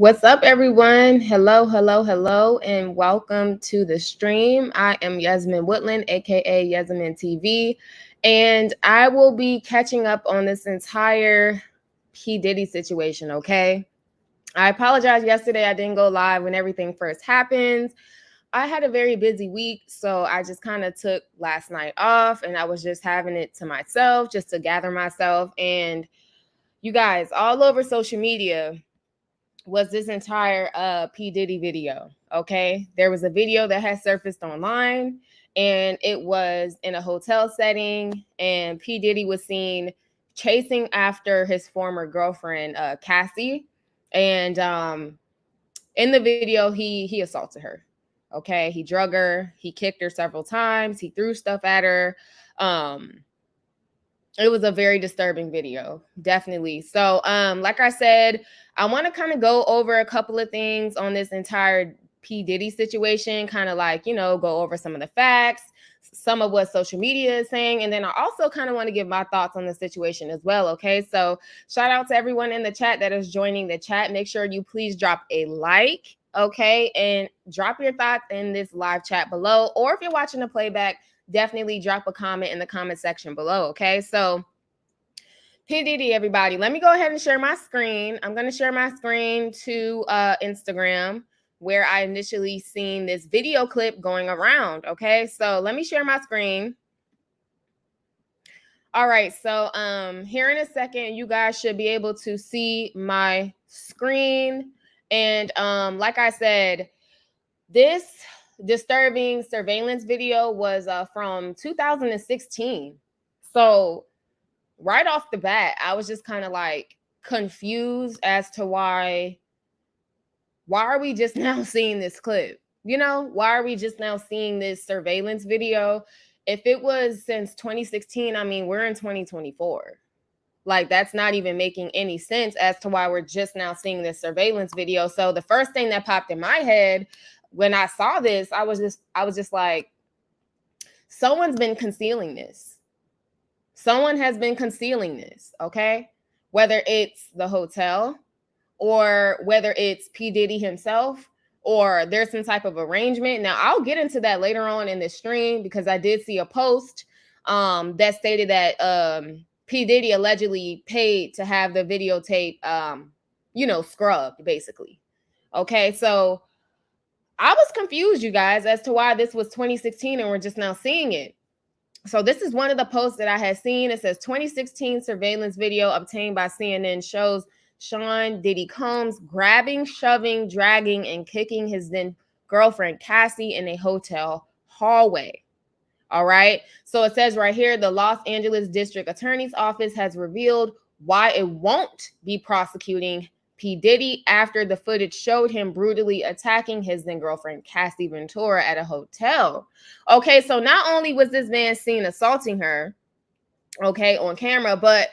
What's up, everyone? Hello, hello, hello, and welcome to the stream. I am Yasmin Woodland, aka Yasmin TV, and I will be catching up on this entire P. Diddy situation, okay? I apologize yesterday I didn't go live when everything first happened. I had a very busy week, so I just kind of took last night off and I was just having it to myself, just to gather myself. And you guys, all over social media, was this entire P. Diddy video. Okay. There was a video that had surfaced online and it was in a hotel setting, and P. Diddy was seen chasing after his former girlfriend, Cassie. And in the video, he assaulted her. Okay. He drug her, he kicked her several times, he threw stuff at her. It was a very disturbing video, definitely. So like I said, I want to kind of go over a couple of things on this entire P. Diddy situation, kind of like, go over some of the facts, some of what social media is saying, and then I also kind of want to give my thoughts on the situation as well. Okay, so shout out to everyone in the chat that is joining the chat. Make sure you please drop a like, okay, and drop your thoughts in this live chat below, or if you're watching the playback, definitely drop a comment in the comment section below. Okay, so P. Diddy, everybody, let me go ahead and share my screen. I'm going to share my screen to Instagram, where I initially seen this video clip going around. Okay, so let me share my screen. All right, so here in a second, you guys should be able to see my screen. And like I said, this disturbing surveillance video was from 2016. So right off the bat, I was just kind of like confused as to why are we just now seeing this clip? Why are we just now seeing this surveillance video? If it was since 2016, I mean, we're in 2024. Like, that's not even making any sense as to why we're just now seeing this surveillance video. So the first thing that popped in my head when I saw this, I was just like, someone's been concealing this. Someone has been concealing this, okay? Whether it's the hotel or whether it's P. Diddy himself or there's some type of arrangement. Now, I'll get into that later on in the stream because I did see a post that stated that P. Diddy allegedly paid to have the videotape, scrubbed, basically. Okay, so I was confused, you guys, as to why this was 2016 and we're just now seeing it. So this is one of the posts that I had seen. It says 2016 surveillance video obtained by CNN shows Sean Diddy Combs grabbing, shoving, dragging, and kicking his then girlfriend Cassie in a hotel hallway. All right. So it says right here, the Los Angeles District Attorney's Office has revealed why it won't be prosecuting P. Diddy after the footage showed him brutally attacking his then girlfriend Cassie Ventura at a hotel. Okay, so not only was this man seen assaulting her, okay, on camera, but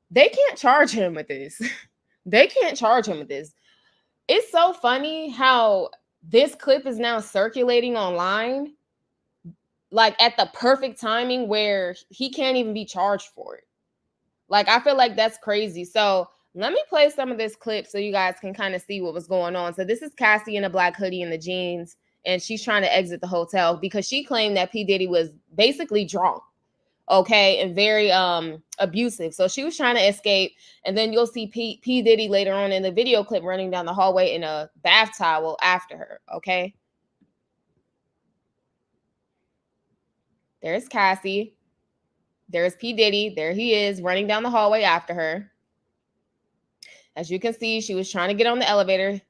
they can't charge him with this. They can't charge him with this. It's so funny how this clip is now circulating online, like at the perfect timing where he can't even be charged for it. Like, I feel like that's crazy. So let me play some of this clip so you guys can kind of see what was going on. So this is Cassie in a black hoodie and the jeans, and she's trying to exit the hotel because she claimed that P. Diddy was basically drunk, okay, and very abusive. So she was trying to escape, and then you'll see P. Diddy later on in the video clip running down the hallway in a bath towel after her, okay? There's Cassie. There's P. Diddy. There he is running down the hallway after her. As you can see, she was trying to get on the elevator.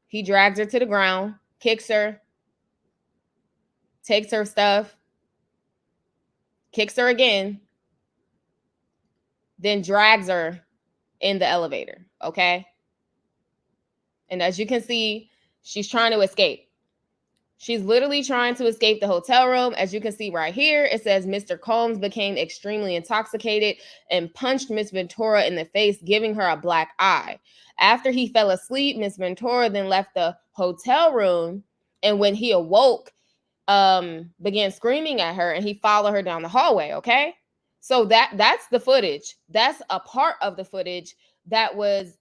He drags her to the ground, kicks her, takes her stuff, kicks her again, then drags her in the elevator, okay? And as you can see, she's trying to escape. She's literally trying to escape the hotel room. As you can see right here, it says Mr. Combs became extremely intoxicated and punched Miss Ventura in the face, giving her a black eye. After he fell asleep, Miss Ventura then left the hotel room, and when he awoke, began screaming at her, and he followed her down the hallway, okay? So that's the footage. That's a part of the footage that was,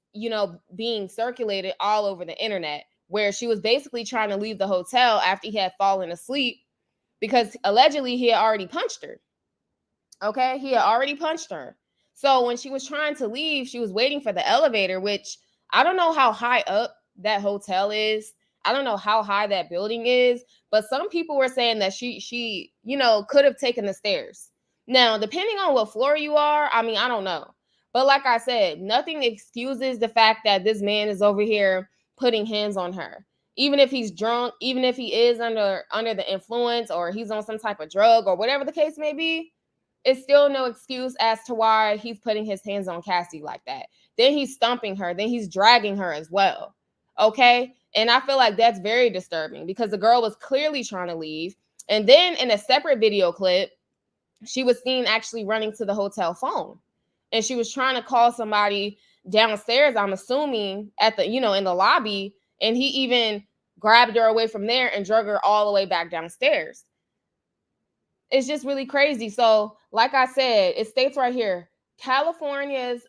being circulated all over the internet, where she was basically trying to leave the hotel after he had fallen asleep because allegedly he had already punched her. Okay, he had already punched her. So when she was trying to leave, she was waiting for the elevator, which I don't know how high up that hotel is. I don't know how high that building is, but some people were saying that she could have taken the stairs. Now, depending on what floor you are, I mean, I don't know. But like I said, nothing excuses the fact that this man is over here putting hands on her. Even if he's drunk, even if he is under the influence, or he's on some type of drug, or whatever the case may be, it's still no excuse as to why he's putting his hands on Cassie like that. Then he's stomping her. Then he's dragging her as well. Okay. And I feel like that's very disturbing because the girl was clearly trying to leave. And then in a separate video clip, she was seen actually running to the hotel phone. And she was trying to call somebody downstairs, I'm assuming, at the, in the lobby. And he even grabbed her away from there and drug her all the way back downstairs. It's just really crazy. So, like I said, it states right here, California's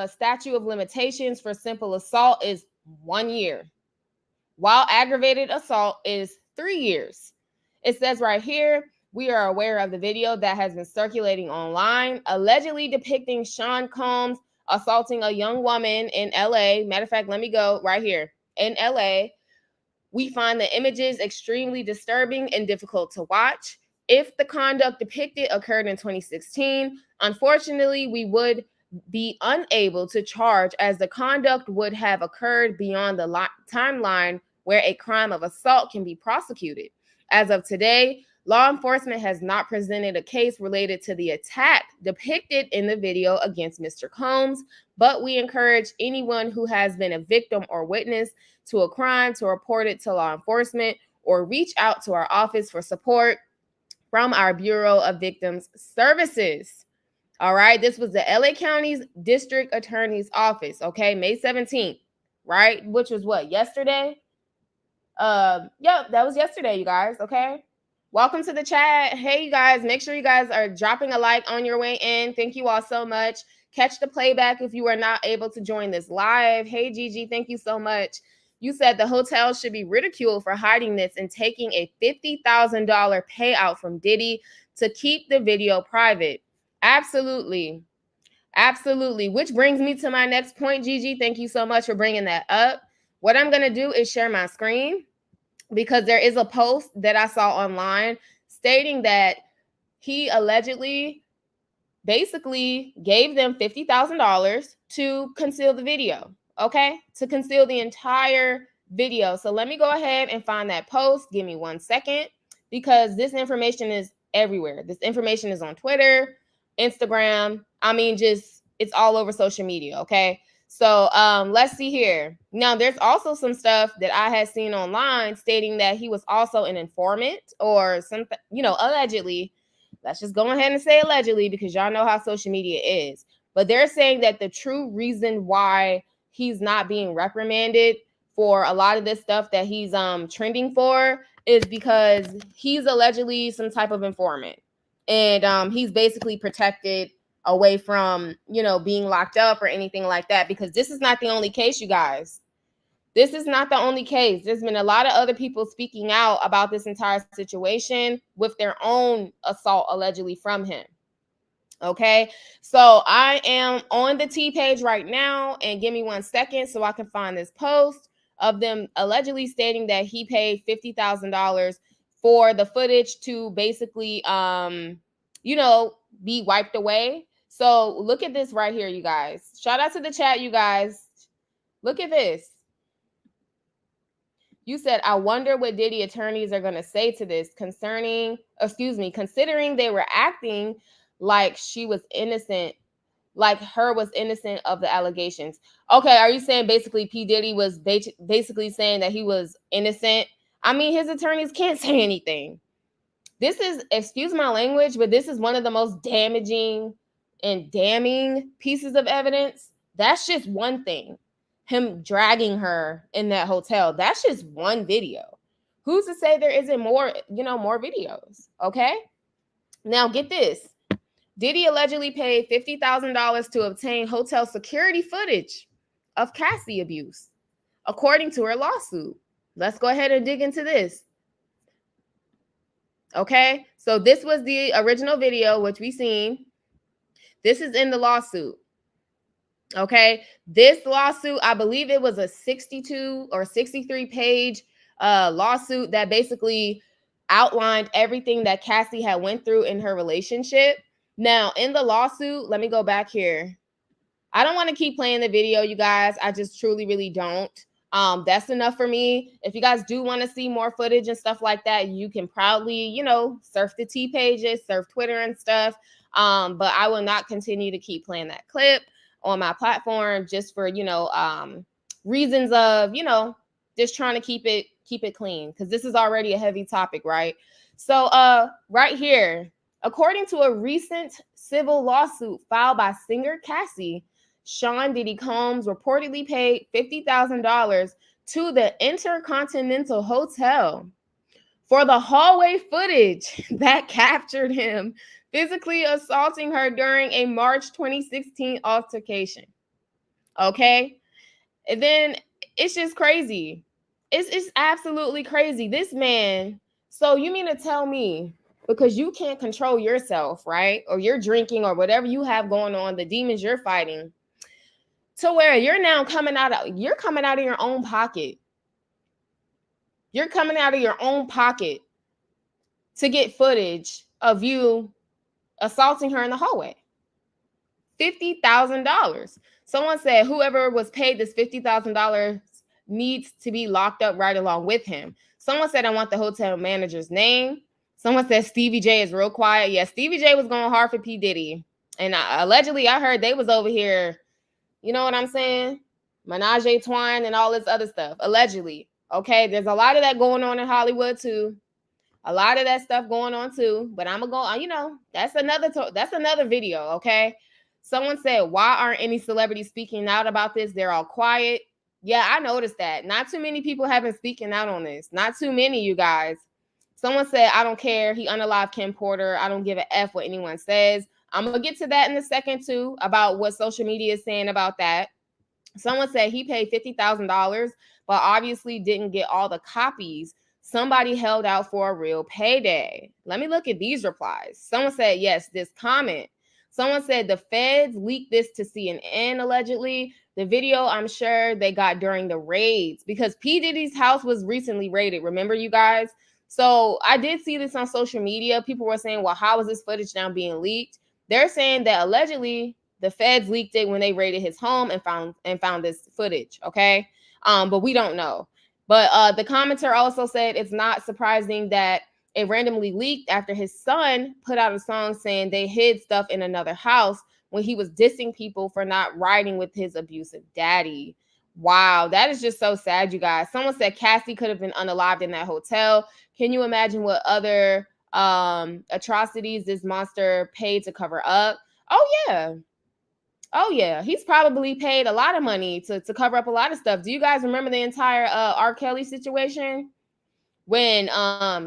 statute of limitations for simple assault is 1 year, while aggravated assault is 3 years. It says right here, we are aware of the video that has been circulating online, allegedly depicting Sean Combs assaulting a young woman in LA. Matter of fact, let me go right here. In LA, we find the images extremely disturbing and difficult to watch. If the conduct depicted occurred in 2016, unfortunately, we would be unable to charge, as the conduct would have occurred beyond the timeline where a crime of assault can be prosecuted. As of today, law enforcement has not presented a case related to the attack depicted in the video against Mr. Combs, but we encourage anyone who has been a victim or witness to a crime to report it to law enforcement or reach out to our office for support from our Bureau of Victims Services. All right, this was the LA County's District Attorney's Office, okay, May 17th, right? Which was what, yesterday? Yep, that was yesterday, you guys, okay? Welcome to the chat. Hey, you guys, make sure you guys are dropping a like on your way in. Thank you all so much. Catch the playback if you are not able to join this live. Hey, Gigi, thank you so much. You said the hotel should be ridiculed for hiding this and taking a $50,000 payout from Diddy to keep the video private. Absolutely. Absolutely. Which brings me to my next point, Gigi. Thank you so much for bringing that up. What I'm going to do is share my screen, because there is a post that I saw online stating that he allegedly basically gave them $50,000 to conceal the video, okay? To conceal the entire video. So let me go ahead and find that post. Give me 1 second, because this information is everywhere. This information is on Twitter, Instagram. I mean, just it's all over social media, okay? So let's see here. Now, there's also some stuff that I had seen online stating that he was also an informant or something, allegedly. Let's just go ahead and say allegedly, because y'all know how social media is. But they're saying that the true reason why he's not being reprimanded for a lot of this stuff that he's trending for is because he's allegedly some type of informant. And he's basically protected away from, being locked up or anything like that, because this is not the only case, you guys. This is not the only case. There's been a lot of other people speaking out about this entire situation with their own assault allegedly from him. Okay, so I am on the T page right now, and give me 1 second so I can find this post of them allegedly stating that he paid $50,000 for the footage to basically, be wiped away. So look at this right here, you guys. Shout out to the chat, you guys. Look at this. You said, I wonder what Diddy attorneys are going to say to this considering they were acting like she was innocent, like her was innocent of the allegations. Okay, are you saying basically P. Diddy was basically saying that he was innocent? I mean, his attorneys can't say anything. This is, excuse my language, but this is one of the most damaging and damning pieces of evidence. That's just one thing. Him dragging her in that hotel. That's just one video. Who's to say there isn't more, more videos? Okay. Now get this. Diddy allegedly paid $50,000 to obtain hotel security footage of Cassie abuse, according to her lawsuit. Let's go ahead and dig into this. Okay, so this was the original video, which we seen. This is in the lawsuit. Okay, this lawsuit, I believe it was a 62 or 63 page lawsuit that basically outlined everything that Cassie had went through in her relationship. Now, in the lawsuit, let me go back here. I don't want to keep playing the video, you guys. I just truly, really don't. That's enough for me. If you guys do want to see more footage and stuff like that, you can proudly, surf the T pages, surf Twitter and stuff. But I will not continue to keep playing that clip on my platform just for, reasons of, just trying to keep it clean, because this is already a heavy topic, right? So right here, according to a recent civil lawsuit filed by singer Cassie, Sean Diddy Combs reportedly paid $50,000 to the Intercontinental Hotel for the hallway footage that captured him physically assaulting her during a March 2016 altercation. Okay? And then it's just crazy. It's absolutely crazy. This man, so you mean to tell me, because you can't control yourself, right? Or you're drinking or whatever you have going on, the demons you're fighting, to where you're now coming out of your own pocket. You're coming out of your own pocket to get footage of you assaulting her in the hallway. $50,000. Someone said whoever was paid this $50,000 needs to be locked up right along with him. Someone said, I want the hotel manager's name. Someone said Stevie J is real quiet. Yeah, Stevie J was going hard for P. Diddy. And allegedly, I heard they was over here, you know what I'm saying? Menage a twine and all this other stuff. Allegedly. Okay, there's a lot of that going on in Hollywood too. A lot of that stuff going on too. But I'm going to go, that's another video, okay? Someone said, why aren't any celebrities speaking out about this? They're all quiet. Yeah, I noticed that. Not too many people have been speaking out on this. Not too many, you guys. Someone said, I don't care. He unalived Kim Porter. I don't give a F what anyone says. I'm going to get to that in a second, too, about what social media is saying about that. Someone said he paid $50,000, but obviously didn't get all the copies. Somebody held out for a real payday. Let me look at these replies. Someone said, yes, this comment. Someone said the feds leaked this to CNN, allegedly. The video, I'm sure they got during the raids, because P. Diddy's house was recently raided. Remember, you guys? So I did see this on social media. People were saying, well, how is this footage now being leaked? They're saying that allegedly the feds leaked it when they raided his home and found this footage. Okay. But we don't know. But the commenter also said it's not surprising that it randomly leaked after his son put out a song saying they hid stuff in another house when he was dissing people for not riding with his abusive daddy. Wow, that is just so sad, you guys. Someone said Cassie could have been unalived in that hotel. Can you imagine what other atrocities this monster paid to cover up? Oh yeah, he's probably paid a lot of money to cover up a lot of stuff. Do you guys remember the entire R. Kelly situation when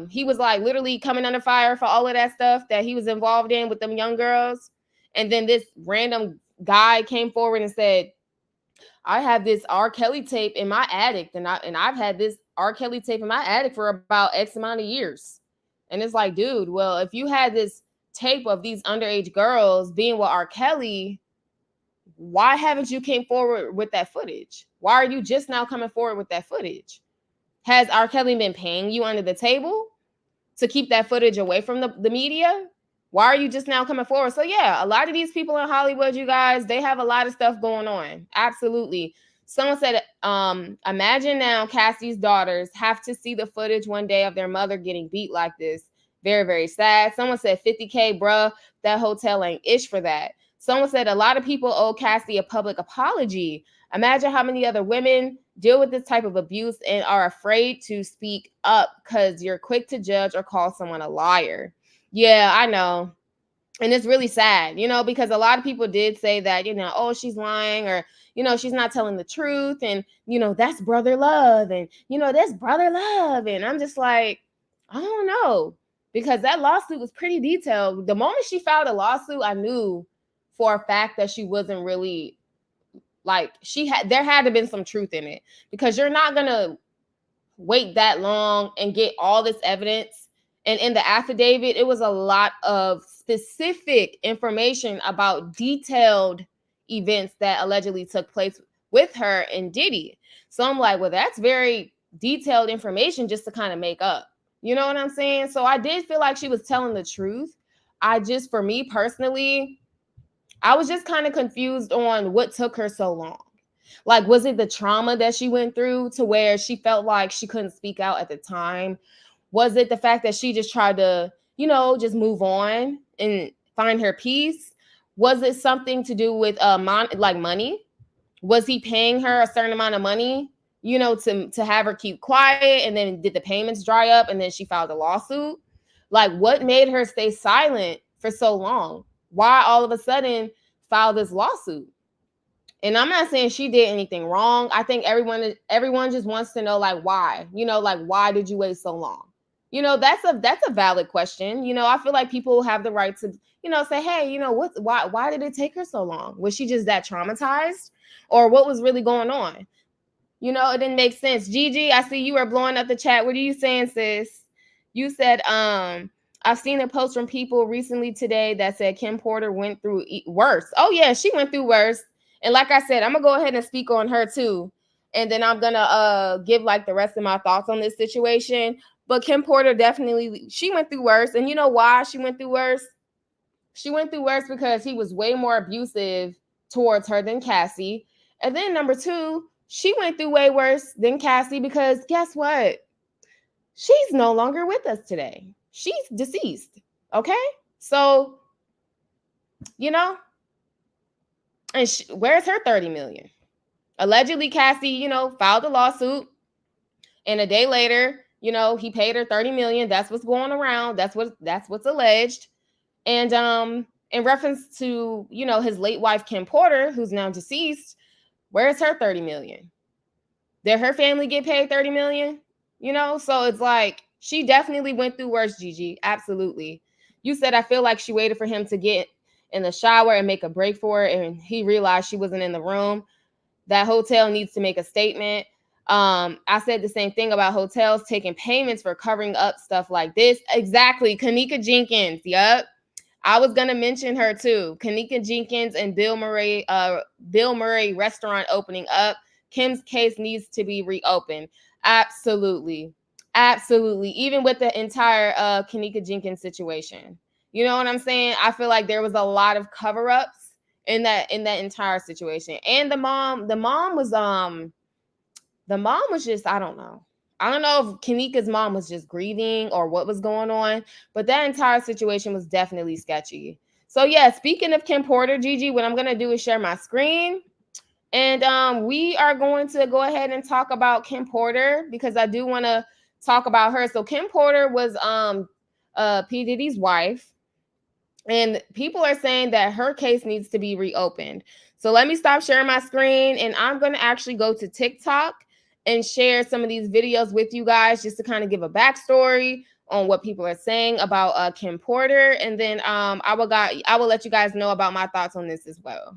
he was like literally coming under fire for all of that stuff that he was involved in with them young girls? And then this random guy came forward and said, I have this R. Kelly tape in my attic, and I've had this R. Kelly tape in my attic for about X amount of years. And it's like, dude, well, if you had this tape of these underage girls being with R. Kelly, why haven't you came forward with that footage? Why are you just now coming forward with that footage? Has R. Kelly been paying you under the table to keep that footage away from the media? Why are you just now coming forward? So yeah, a lot of these people in Hollywood, you guys, they have a lot of stuff going on. Absolutely. Someone said, imagine now Cassie's daughters have to see the footage one day of their mother getting beat like this. Very, very sad. Someone said $50K, bruh, that hotel ain't ish for that. Someone said a lot of people owe Cassie a public apology. Imagine how many other women deal with this type of abuse and are afraid to speak up because you're quick to judge or call someone a liar. Yeah, I know. And it's really sad, because a lot of people did say that, oh, she's lying, or, she's not telling the truth. And, that's brother love. And, that's brother love. And I'm just like, I don't know. because that lawsuit was pretty detailed. The moment she filed a lawsuit, I knew for a fact that she wasn't really like there had to been some truth in it, because you're not gonna wait that long and get all this evidence. And in the affidavit, it was a lot of specific information about detailed events that allegedly took place with her and Diddy. So I'm like, well, that's very detailed information just to kind of make up. You know what I'm saying? So I did feel like she was telling the truth. For me personally, I was just kind of confused on what took her so long. Like, was it the trauma that she went through to where she felt like she couldn't speak out at the time? Was it the fact that she just tried to, just move on and find her peace? Was it something to do with like money? Was he paying her a certain amount of money, to have her keep quiet? And then did the payments dry up and then she filed a lawsuit? Like, what made her stay silent for so long? Why all of a sudden file this lawsuit? And I'm not saying she did anything wrong. I think everyone just wants to know, like, why? Like, why did you wait so long? That's a valid question. I feel like people have the right to, say, hey, why did it take her so long? Was she just that traumatized? Or what was really going on? It didn't make sense. Gigi, I see you are blowing up the chat. What are you saying, sis? You said, I've seen a post from people recently today that said Kim Porter went through worse. Oh, yeah, she went through worse. And like I said, I'm going to go ahead and speak on her too. And then I'm going to give like the rest of my thoughts on this situation. But Kim Porter definitely, she went through worse. And you know why she went through worse? She went through worse because he was way more abusive towards her than Cassie. And then number two, she went through way worse than Cassie because guess what? She's no longer with us today. She's deceased. Okay? So, and where's her 30 million? Allegedly, Cassie, filed a lawsuit. And a day later, he paid her 30 million. That's what's going around. That's what's alleged. And in reference to, his late wife, Kim Porter, who's now deceased, where's her 30 million? Did her family get paid 30 million? So it's like, she definitely went through worse, Gigi. Absolutely. You said, I feel like she waited for him to get in the shower and make a break for it, and he realized she wasn't in the room. That hotel needs to make a statement. I said the same thing about hotels taking payments for covering up stuff like this. Exactly. Kanika Jenkins. Yep. I was gonna mention her too. Kanika Jenkins and Bill Murray restaurant opening up. Kim's case needs to be reopened. Absolutely. Absolutely. Even with the entire Kanika Jenkins situation. You know what I'm saying? I feel like there was a lot of cover-ups in that entire situation. And the mom was just, I don't know. I don't know if Kanika's mom was just grieving or what was going on, but that entire situation was definitely sketchy. So yeah, speaking of Kim Porter, Gigi, what I'm gonna do is share my screen, and we are going to go ahead and talk about Kim Porter because I do want to talk about her. So Kim Porter was P. Diddy's wife, and people are saying that her case needs to be reopened. So let me stop sharing my screen, and I'm going to actually go to TikTok and share some of these videos with you guys just to kind of give a backstory on what people are saying about Kim Porter. And then I will let you guys know about my thoughts on this as well.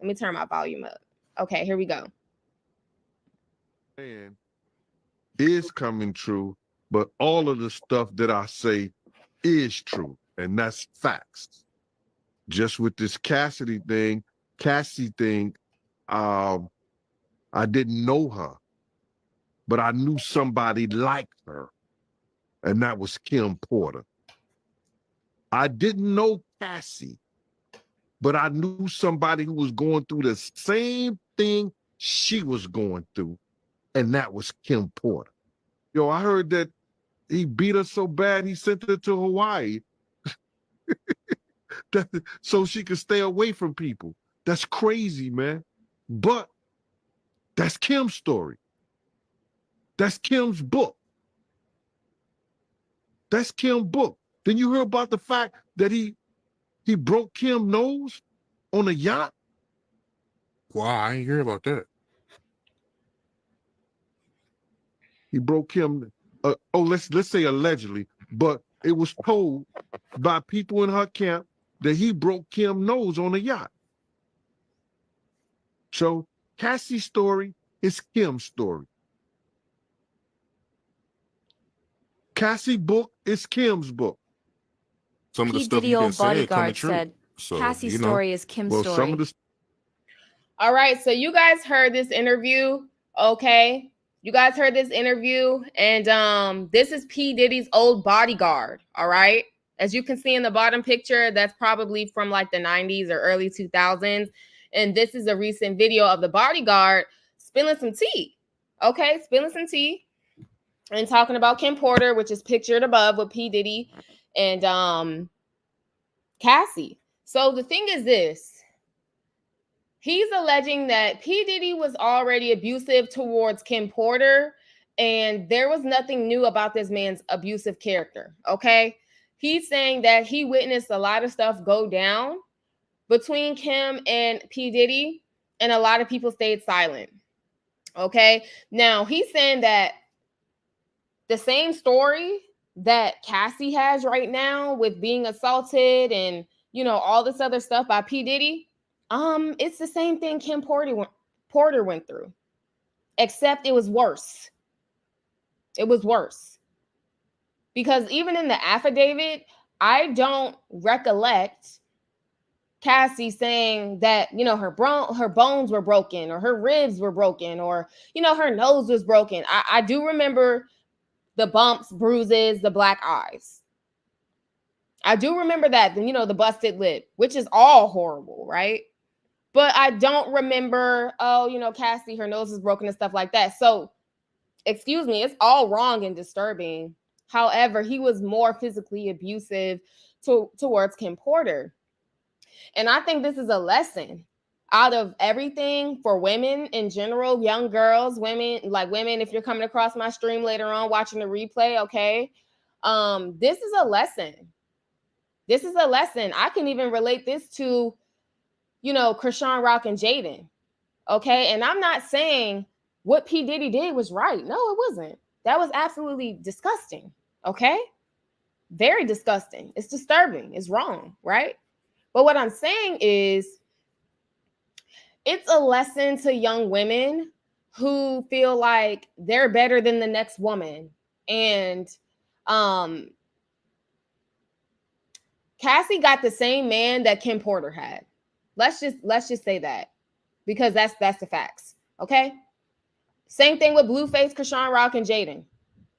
Let me turn my volume up. Okay, here we go. And is coming true, but all of the stuff that I say is true, and that's facts. Just with this Cassie thing, I didn't know her, but I knew somebody like her, and that was Kim Porter. I didn't know Cassie, but I knew somebody who was going through the same thing she was going through, and that was Kim Porter. Yo, I heard that he beat her so bad he sent her to Hawaii so she could stay away from people. That's crazy, man. But that's Kim's story. That's Kim's book. That's Kim's book. Then you heard about the fact that he broke Kim's nose on a yacht? Wow, I didn't hear about that. He broke Kim. Let's say allegedly, but it was told by people in her camp that he broke Kim's nose on a yacht. So Cassie's story is Kim's story. Cassie's book is Kim's book. Some of the P. stuff Diddy you been old saying coming bodyguard true. said So, Cassie's you know, story is Kim's Well, story. some of the All right, so you guys heard this interview, okay? You guys heard this interview, and this is P. Diddy's old bodyguard, all right? As you can see in the bottom picture, that's probably from like the 90s or early 2000s. And this is a recent video of the bodyguard spilling some tea, okay? Spilling some tea and talking about Kim Porter, which is pictured above with P. Diddy and Cassie. So the thing is this. He's alleging that P. Diddy was already abusive towards Kim Porter, and there was nothing new about this man's abusive character, okay? He's saying that he witnessed a lot of stuff go down between Kim and P. Diddy, and a lot of people stayed silent, okay? Now, he's saying that the same story that Cassie has right now with being assaulted and, you know, all this other stuff by P. Diddy, it's the same thing Kim Porter went through, except it was worse. It was worse. Because even in the affidavit, I don't recollect Cassie saying that, you know, her bones were broken or her ribs were broken or, you know, her nose was broken. I do remember the bumps, bruises, the black eyes. I do remember that, you know, the busted lip, which is all horrible, right? But I don't remember, oh, you know, Cassie, her nose is broken and stuff like that. So, excuse me, it's all wrong and disturbing. However, he was more physically abusive towards Kim Porter. And I think this is a lesson out of everything for women in general, young girls, women, if you're coming across my stream later on, watching the replay, okay? This is a lesson. This is a lesson. I can even relate this to, you know, Krishan Rock and Jaden. Okay. And I'm not saying what P. Diddy did was right. No, it wasn't. That was absolutely disgusting. Okay. Very disgusting. It's disturbing. It's wrong. Right. But what I'm saying is it's a lesson to young women who feel like they're better than the next woman. And Cassie got the same man that Kim Porter had. Let's just say that, because that's the facts. Okay. Same thing with Blueface, Krishan Rock, and Jaden.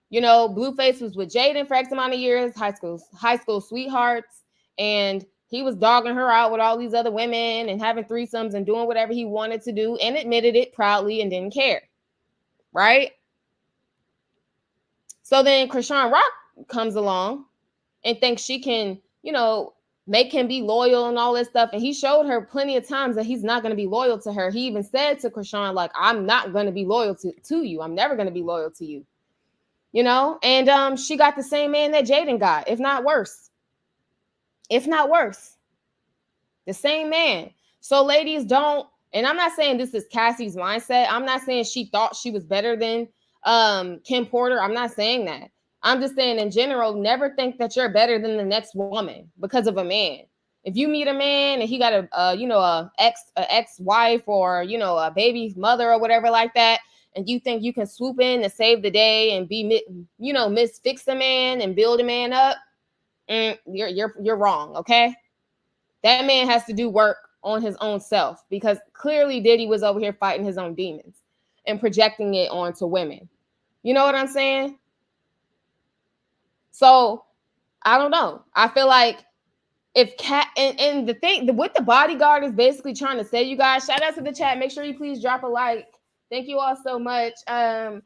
You know, Blueface was with Jaden for X amount of years, high school sweethearts, and he was dogging her out with all these other women and having threesomes and doing whatever he wanted to do and admitted it proudly and didn't care. Right? So then Krishan Rock comes along and thinks she can, you know, make him be loyal and all this stuff. And he showed her plenty of times that he's not going to be loyal to her. He even said to Krishan, like, I'm not going to be loyal to you. I'm never going to be loyal to you. You know? And she got the same man that Jaden got, if not worse. If not worse. The same man. So ladies, don't, and I'm not saying this is Cassie's mindset. I'm not saying she thought she was better than Kim Porter. I'm not saying that. I'm just saying in general, never think that you're better than the next woman because of a man. If you meet a man and he got a ex-wife or, you know, a baby's mother or whatever like that, and you think you can swoop in and save the day and be, you know, fix a man and build a man up, you're wrong, okay? That man has to do work on his own self, because clearly Diddy was over here fighting his own demons and projecting it onto women. You know what I'm saying? So I don't know. I feel like if and the thing what the bodyguard is basically trying to say, you guys, shout out to the chat. Make sure you please drop a like. Thank you all so much. The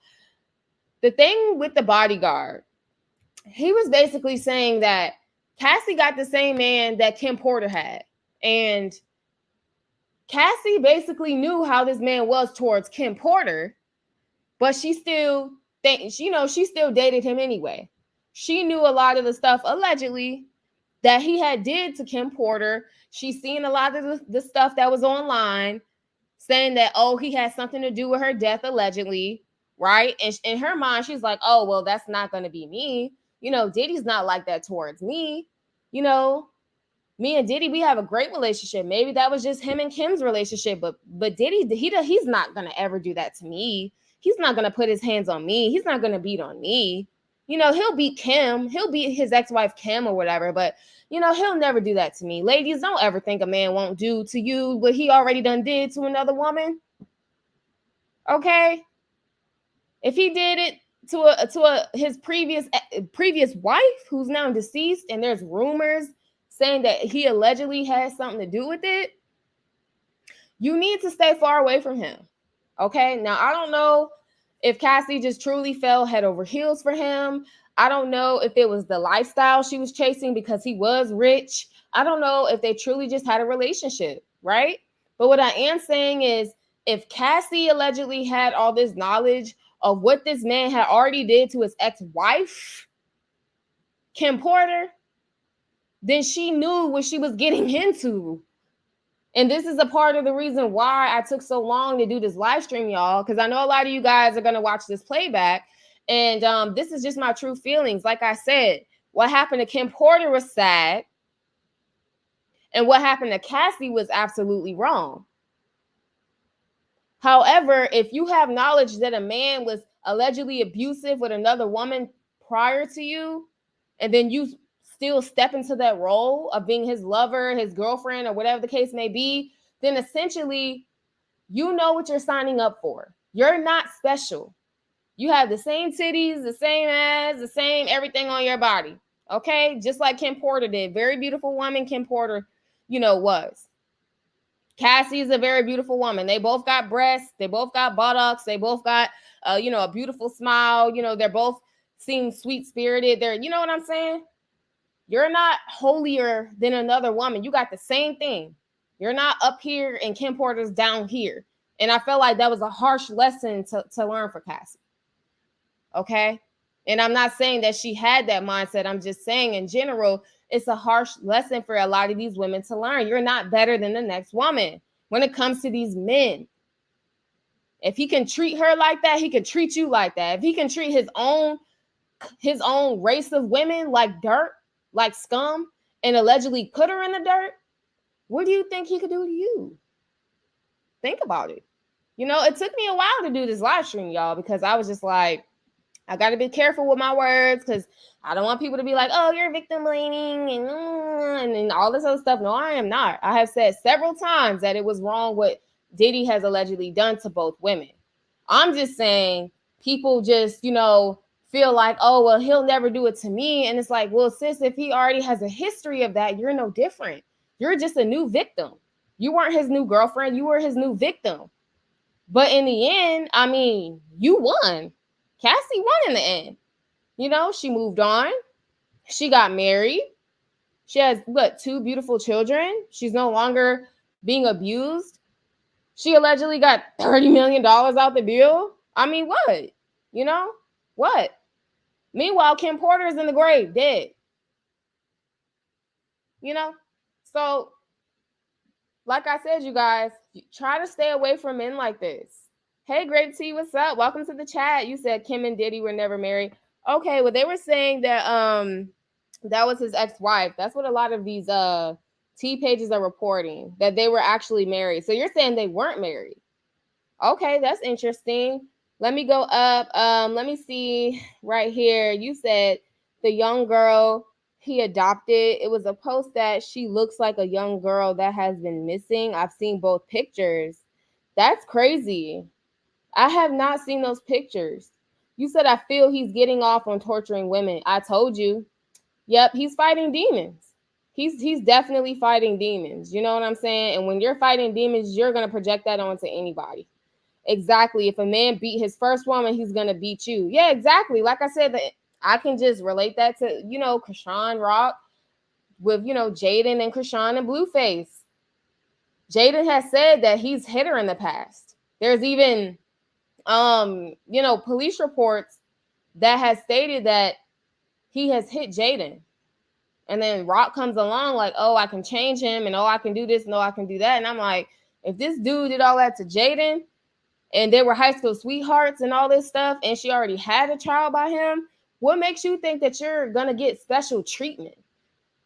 thing with the bodyguard, he was basically saying that Cassie got the same man that Kim Porter had. And Cassie basically knew how this man was towards Kim Porter, but she still she still dated him anyway. She knew a lot of the stuff allegedly that he had did to Kim Porter. She's seen a lot of the stuff that was online saying that, oh, he had something to do with her death allegedly, right? And in her mind, she's like, oh, well, that's not going to be me. Diddy's not like that towards me. Me and Diddy, we have a great relationship. Maybe that was just him and Kim's relationship, but Diddy, he's not gonna ever do that to me. He's not gonna put his hands on me. He's not gonna beat on me. He'll beat Kim. He'll beat his ex-wife Kim or whatever, but he'll never do that to me. Ladies, don't ever think a man won't do to you what he already done did to another woman. Okay? If he did it to his previous wife, who's now deceased, and there's rumors saying that he allegedly has something to do with it, you need to stay far away from him. Okay? Now, I don't know if Cassie just truly fell head over heels for him. I don't know if it was the lifestyle she was chasing because he was rich. I don't know if they truly just had a relationship, right? But what I am saying is, if Cassie allegedly had all this knowledge of what this man had already did to his ex-wife, Kim Porter, then she knew what she was getting into. And this is a part of the reason why I took so long to do this live stream, y'all, because I know a lot of you guys are going to watch this playback. And this is just my true feelings. Like I said, what happened to Kim Porter was sad. And what happened to Cassie was absolutely wrong. However, if you have knowledge that a man was allegedly abusive with another woman prior to you, and then you still step into that role of being his lover, his girlfriend, or whatever the case may be, then essentially you know what you're signing up for. You're not special. You have the same titties, the same ass, the same everything on your body. Okay? Just like Kim Porter did. Very beautiful woman Kim Porter, was. Cassie is a very beautiful woman. They both got breasts. They both got buttocks. They both got, a beautiful smile. They're both seem sweet-spirited. You know what I'm saying? You're not holier than another woman. You got the same thing. You're not up here and Kim Porter's down here. And I felt like that was a harsh lesson to learn for Cassie. Okay? And I'm not saying that she had that mindset. I'm just saying in general, it's a harsh lesson for a lot of these women to learn. You're not better than the next woman when it comes to these men. If he can treat her like that, he can treat you like that. If he can treat his own race of women like dirt, like scum, and allegedly put her in the dirt, what do you think he could do to you? Think about it. It took me a while to do this live stream, y'all, because I was just like, I got to be careful with my words because I don't want people to be like, oh, you're victim blaming and all this other stuff. No, I am not. I have said several times that it was wrong what Diddy has allegedly done to both women. I'm just saying people just, feel like, oh, well, he'll never do it to me. And it's like, well, sis, if he already has a history of that, you're no different. You're just a new victim. You weren't his new girlfriend. You were his new victim. But in the end, I mean, you won. Cassie won in the end. She moved on. She got married. She has, 2 beautiful children. She's no longer being abused. She allegedly got $30 million out the deal. I mean, what? What? Meanwhile, Kim Porter is in the grave, dead. So, like I said, you guys, try to stay away from men like this. Hey, Grape Tea, what's up? Welcome to the chat. You said Kim and Diddy were never married. Okay, well, they were saying that that was his ex-wife. That's what a lot of these T pages are reporting, that they were actually married. So you're saying they weren't married. Okay, that's interesting. Let me go up. Let me see right here. You said the young girl he adopted. It was a post that she looks like a young girl that has been missing. I've seen both pictures. That's crazy. I have not seen those pictures. You said, I feel he's getting off on torturing women. I told you. Yep, he's fighting demons. He's definitely fighting demons. You know what I'm saying? And when you're fighting demons, you're going to project that onto anybody. Exactly. If a man beat his first woman, he's going to beat you. Yeah, exactly. Like I said, I can just relate that to, Krishan Rock with, Jaden and Krishan and Blueface. Jaden has said that he's hit her in the past. There's even police reports that has stated that he has hit Jaden. And then Rock comes along like, oh, I can change him, and oh, I can do this, and oh, I can do that. And I'm like, if this dude did all that to Jaden, and they were high school sweethearts and all this stuff, and she already had a child by him, What makes you think that you're gonna get special treatment?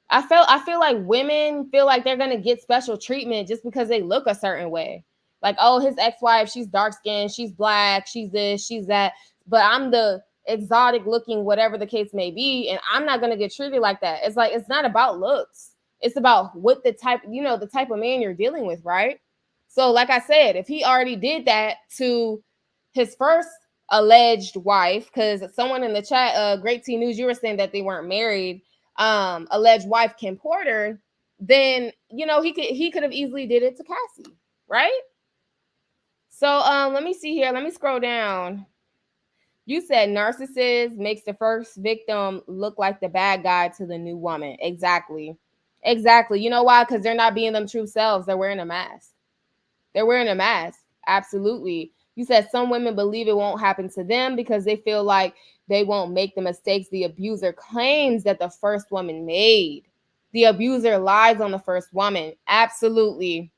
I feel like women feel like they're gonna get special treatment just because they look a certain way. Like, oh, his ex-wife, she's dark skinned, she's black, she's this, she's that. But I'm the exotic looking, whatever the case may be, and I'm not gonna get treated like that. It's like, it's not about looks. It's about what the type, the type of man you're dealing with, right? So, like I said, if he already did that to his first alleged wife, because someone in the chat, Great T News, you were saying that they weren't married, alleged wife Kim Porter, then he could have easily did it to Cassie, right? So let me see here. Let me scroll down. You said narcissist makes the first victim look like the bad guy to the new woman. Exactly. You know why? Because they're not being them true selves. They're wearing a mask. Absolutely. You said some women believe it won't happen to them because they feel like they won't make the mistakes the abuser claims that the first woman made. The abuser lies on the first woman. Absolutely.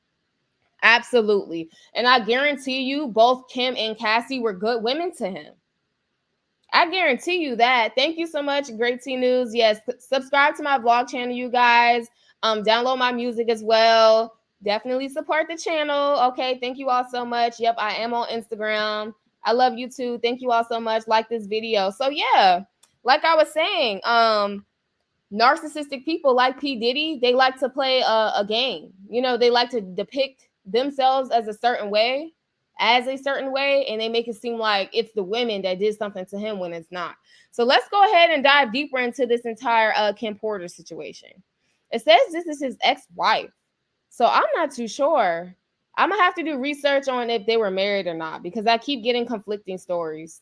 And I guarantee you, both Kim and Cassie were good women to him. I guarantee you that. Thank you so much, Great T News. Yes, subscribe to my vlog channel, you guys. Download my music as well. Definitely support the channel. Okay, thank you all so much. Yep, I am on Instagram. I love you too. Thank you all so much. Like this video. So yeah, like I was saying, narcissistic people like P. Diddy, they like to play a game. They like to depict themselves as a certain way, and they make it seem like it's the women that did something to him when it's not. So let's go ahead and dive deeper into this entire Kim Porter situation. It says this is his ex-wife. So I'm not too sure. I'm going to have to do research on if they were married or not, because I keep getting conflicting stories.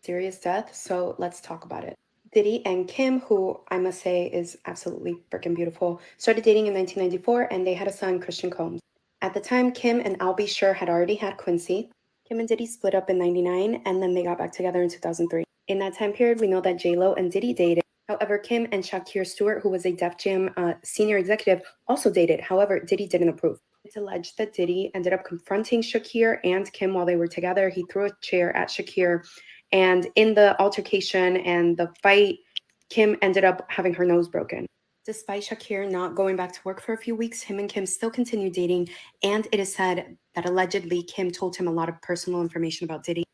Serious death, so let's talk about it. Diddy and Kim, who I must say is absolutely freaking beautiful, started dating in 1994 and they had a son, Christian Combs. At the time, Kim and I'll Be Sure had already had Quincy. Kim and Diddy split up in 99 and then they got back together in 2003. In that time period, we know that J-Lo and Diddy dated. However, Kim and Shakir Stewart, who was a Def Jam senior executive, also dated. However, Diddy didn't approve. It's alleged that Diddy ended up confronting Shakir and Kim while they were together. He threw a chair at Shakir, and in the altercation and the fight, Kim ended up having her nose broken. Despite Shakir not going back to work for a few weeks, him and Kim still continued dating, and it is said that allegedly Kim told him a lot of personal information about Diddy.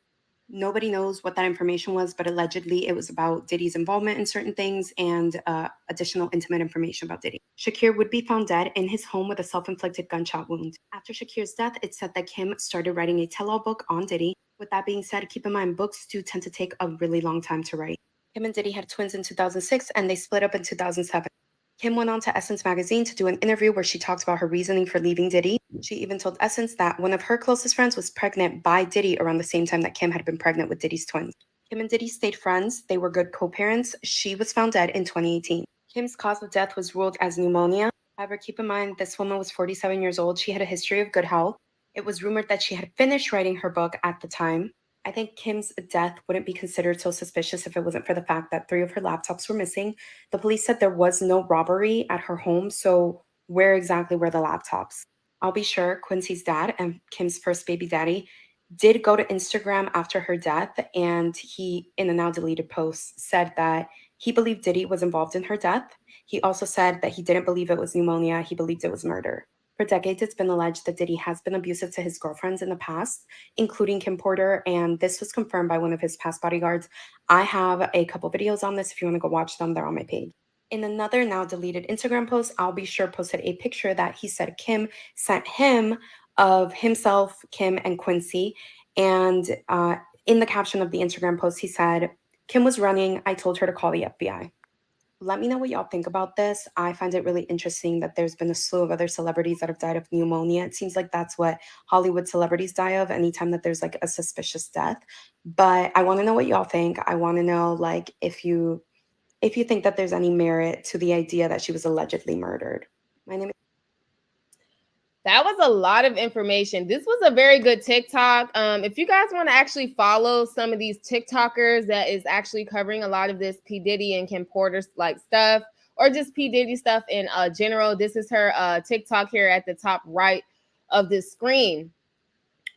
Nobody knows what that information was, but allegedly it was about Diddy's involvement in certain things and additional intimate information about Diddy. Shakir would be found dead in his home with a self-inflicted gunshot wound. After Shakir's death, it said that Kim started writing a tell-all book on Diddy. With that being said, keep in mind, books do tend to take a really long time to write. Kim and Diddy had twins in 2006, and they split up in 2007. Kim went on to Essence magazine to do an interview where she talked about her reasoning for leaving Diddy. She even told Essence that one of her closest friends was pregnant by Diddy around the same time that Kim had been pregnant with Diddy's twins. Kim and Diddy stayed friends. They were good co-parents. She was found dead in 2018. Kim's cause of death was ruled as pneumonia. However, keep in mind, this woman was 47 years old. She had a history of good health. It was rumored that she had finished writing her book at the time. I think Kim's death wouldn't be considered so suspicious if it wasn't for the fact that 3 of her laptops were missing. The police said there was no robbery at her home, so where exactly were the laptops? I'll Be Sure, Quincy's dad and Kim's first baby daddy, did go to Instagram after her death, and he, in a now deleted post, said that he believed Diddy was involved in her death. He also said that he didn't believe it was pneumonia, he believed it was murder. For decades, it's been alleged that Diddy has been abusive to his girlfriends in the past, including Kim Porter, and this was confirmed by one of his past bodyguards. I have a couple videos on this. If you want to go watch them, they're on my page. In another now deleted Instagram post, I'll Be Sure posted a picture that he said Kim sent him of himself, Kim, and Quincy. And in the caption of the Instagram post, he said, Kim was running. I told her to call the FBI. Let me know what y'all think about this. I find it really interesting that there's been a slew of other celebrities that have died of pneumonia. It seems like that's what Hollywood celebrities die of anytime that there's like a suspicious death. But I want to know what y'all think. I want to know like if you think that there's any merit to the idea that she was allegedly murdered. My name is That was a lot of information. This was a very good TikTok. If you guys want to actually follow some of these TikTokers that is actually covering a lot of this P. Diddy and Kim Porter like stuff, or just P. Diddy stuff in general, this is her TikTok here at the top right of this screen.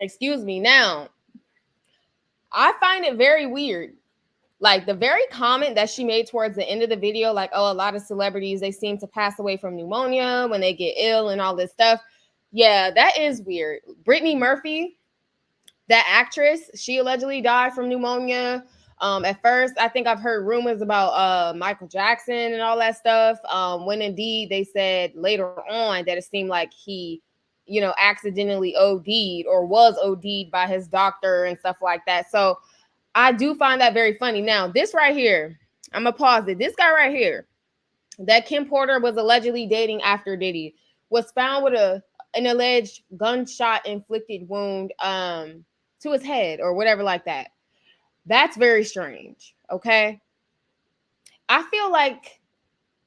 Excuse me. Now, I find it very weird. Like the very comment that she made towards the end of the video, like, oh, a lot of celebrities, they seem to pass away from pneumonia when they get ill and all this stuff. Yeah, that is weird. Brittany Murphy, that actress, she allegedly died from pneumonia. At first, I think I've heard rumors about Michael Jackson and all that stuff. When indeed they said later on that it seemed like he, accidentally OD'd or was OD'd by his doctor and stuff like that. So I do find that very funny. Now, this right here, I'm gonna pause it. This guy right here, that Kim Porter was allegedly dating after Diddy, was found with an alleged gunshot inflicted wound to his head or whatever like that. That's very strange. Okay. I feel like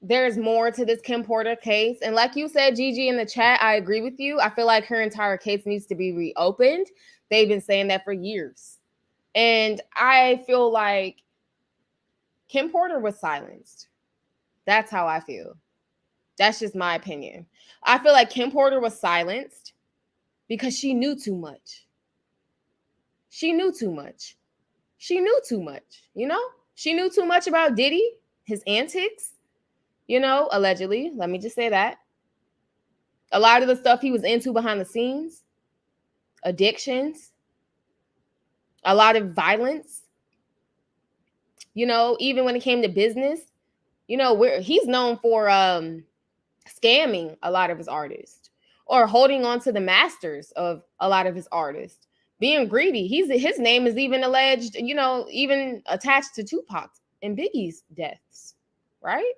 there's more to this Kim Porter case. And like you said, Gigi, in the chat, I agree with you. I feel like her entire case needs to be reopened. They've been saying that for years. And I feel like Kim Porter was silenced. That's how I feel. That's just my opinion. I feel like Kim Porter was silenced because she knew too much. She knew too much. She knew too much, She knew too much about Diddy, his antics, allegedly. Let me just say that. A lot of the stuff he was into behind the scenes, addictions, a lot of violence, even when it came to business, where he's known for scamming a lot of his artists or holding on to the masters of a lot of his artists, being greedy. His name is even alleged, even attached to Tupac's and Biggie's deaths, right?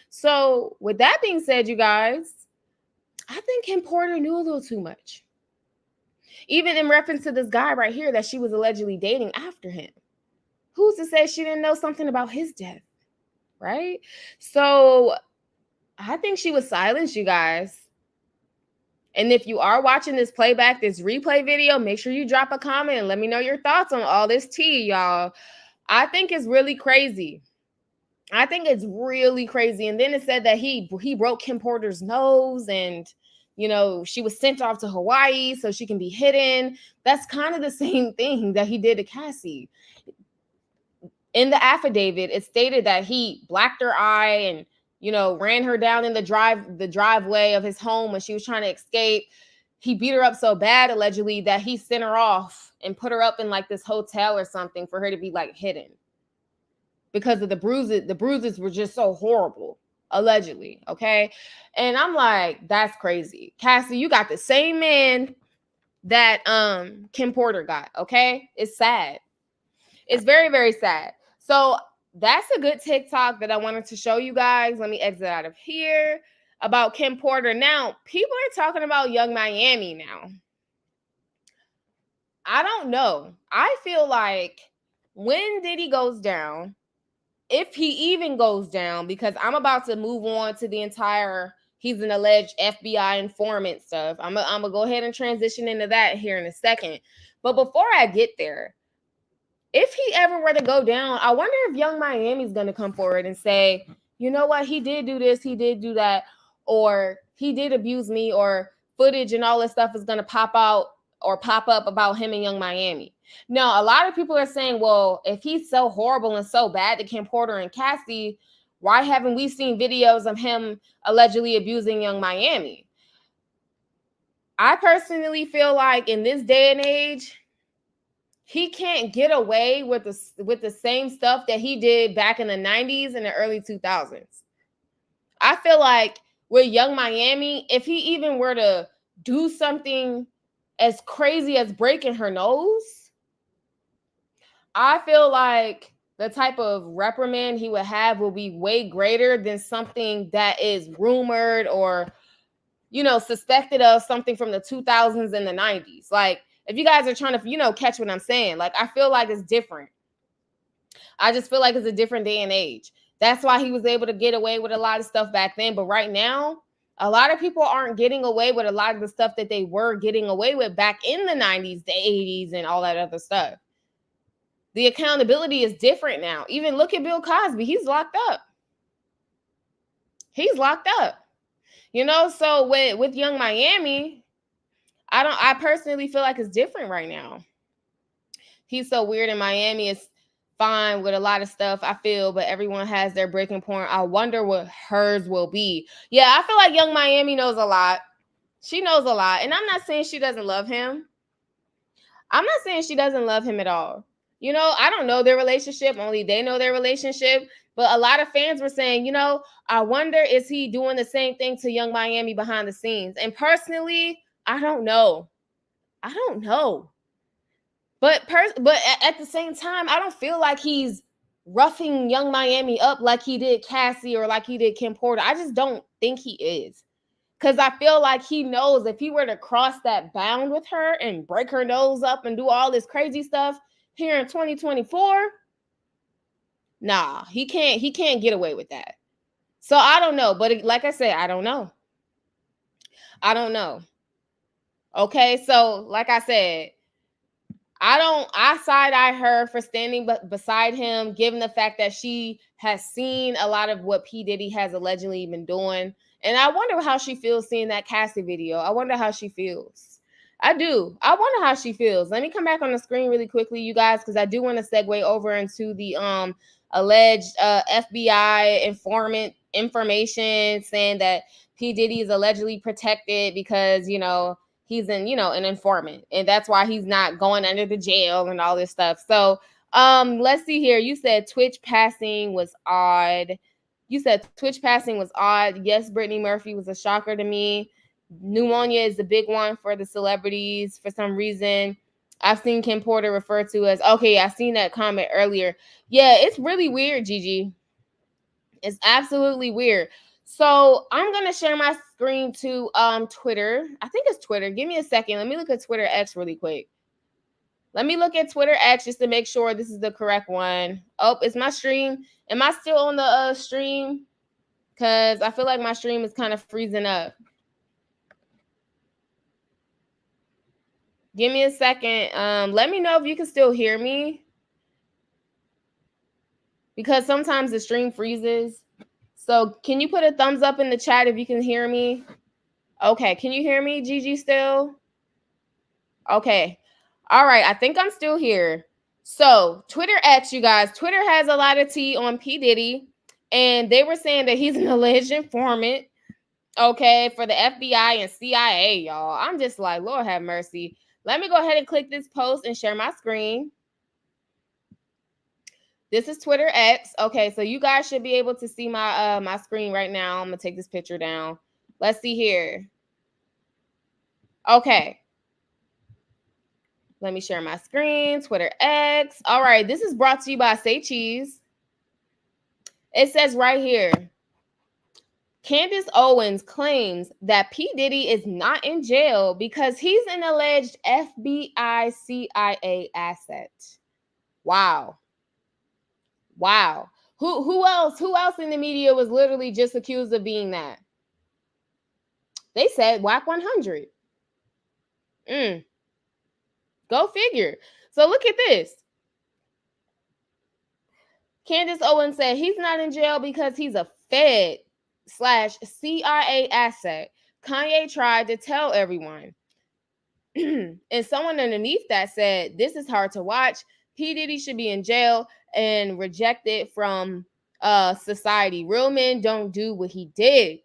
So with that being said, you guys, I think Kim Porter knew a little too much. Even in reference to this guy right here that she was allegedly dating after him. Who's to say she didn't know something about his death, right? So I think she was silenced, you guys. And if you are watching this playback, this replay video, make sure you drop a comment and let me know your thoughts on all this tea, y'all. I think it's really crazy. I think it's really crazy. And then it said that he broke Kim Porter's nose and, she was sent off to Hawaii so she can be hidden. That's kind of the same thing that he did to Cassie. In the affidavit, it stated that he blacked her eye and, ran her down in the driveway of his home when she was trying to escape. He beat her up so bad, allegedly, that he sent her off and put her up in like this hotel or something for her to be like hidden because of the bruises. The bruises were just so horrible, allegedly. Okay. And I'm like, that's crazy. Cassie, you got the same man that Kim Porter got. Okay. It's sad. It's very, very sad. So that's a good TikTok that I wanted to show you guys. Let me exit out of here about Kim Porter. Now, people are talking about Young Miami now. I don't know. I feel like when Diddy goes down, if he even goes down, because I'm about to move on to the entire, he's an alleged FBI informant stuff. I'm gonna go ahead and transition into that here in a second. But before I get there, if he ever were to go down, I wonder if Young Miami's going to come forward and say, you know what, he did do this, he did do that, or he did abuse me, or footage and all this stuff is going to pop out or pop up about him and Young Miami. Now, a lot of people are saying, well, if he's so horrible and so bad to Kim Porter and Cassie, why haven't we seen videos of him allegedly abusing Young Miami? I personally feel like in this day and age, he can't get away with the same stuff that he did back in the 90s and the early 2000s. I feel like with Young Miami, if he even were to do something as crazy as breaking her nose, I feel like the type of reprimand he would have will be way greater than something that is rumored or, suspected of something from the 2000s and the 90s. Like, if you guys are trying to, catch what I'm saying, like, I feel like it's different. I just feel like it's a different day and age. That's why he was able to get away with a lot of stuff back then. But right now, a lot of people aren't getting away with a lot of the stuff that they were getting away with back in the 90s, the 80s, and all that other stuff. The accountability is different now. Even look at Bill Cosby. He's locked up. He's locked up. So with Young Miami, I personally feel like it's different right now. He's so weird in Miami. It's fine with a lot of stuff, I feel, but everyone has their breaking point. I wonder what hers will be. Yeah, I feel like Young Miami knows a lot. She knows a lot. And I'm not saying she doesn't love him. I'm not saying she doesn't love him at all. You know, I don't know their relationship. Only they know their relationship. But a lot of fans were saying, you know, I wonder, is he doing the same thing to Young Miami behind the scenes? And personally, I don't know. I don't know. But at the same time, I don't feel like he's roughing Young Miami up like he did Cassie or like he did Kim Porter. I just don't think he is. Because I feel like he knows if he were to cross that bound with her and break her nose up and do all this crazy stuff here in 2024, nah, he can't get away with that. So I don't know. But like I said, I don't know. I don't know. Okay, so like I said, I side-eye her for standing beside him, given the fact that she has seen a lot of what P. Diddy has allegedly been doing. And I wonder how she feels seeing that Cassie video. I wonder how she feels. I do. I wonder how she feels. Let me come back on the screen really quickly, you guys, because I do want to segue over into the alleged FBI informant information saying that P. Diddy is allegedly protected because, you know, he's an informant, and that's why he's not going under the jail and all this stuff. So let's see here. You said Twitch passing was odd. Yes, Brittany Murphy was a shocker to me. Pneumonia is the big one for the celebrities for some reason. I've seen Kim Porter referred to as, okay, I seen that comment earlier. Yeah, it's really weird, Gigi. It's absolutely weird. So I'm gonna share my screen to Twitter. I think it's Twitter. Give me a second. Let me look at Twitter X really quick. Let me look at Twitter X just to make sure this is the correct one. Oh, it's my stream. Am I still on the stream? Because I feel like my stream is kind of freezing up. Give me a second. Let me know if you can still hear me. Because sometimes the stream freezes. So can you put a thumbs up in the chat if you can hear me? Okay, can you hear me, Gigi, still? Okay. All right, I think I'm still here. So Twitter X, you guys, Twitter has a lot of tea on P. Diddy, and they were saying that he's an alleged informant, okay, for the FBI and CIA, y'all. I'm just like, Lord have mercy. Let me go ahead and click this post and share my screen. This is Twitter X. Okay, so you guys should be able to see my my screen right now. I'm gonna take this picture down. Let's see here. Okay. Let me share my screen. Twitter X. All right, this is brought to you by Say Cheese. It says right here, Candace Owens claims that P. Diddy is not in jail because he's an alleged FBI CIA asset. Wow. Wow. Who else in the media was literally just accused of being that? They said WAC 100. Go figure. So look at this. Candace Owens said he's not in jail because he's a Fed/CIA asset. Kanye tried to tell everyone. And someone underneath that said, this is hard to watch. P. Diddy should be in jail and rejected from society. Real men don't do what he did.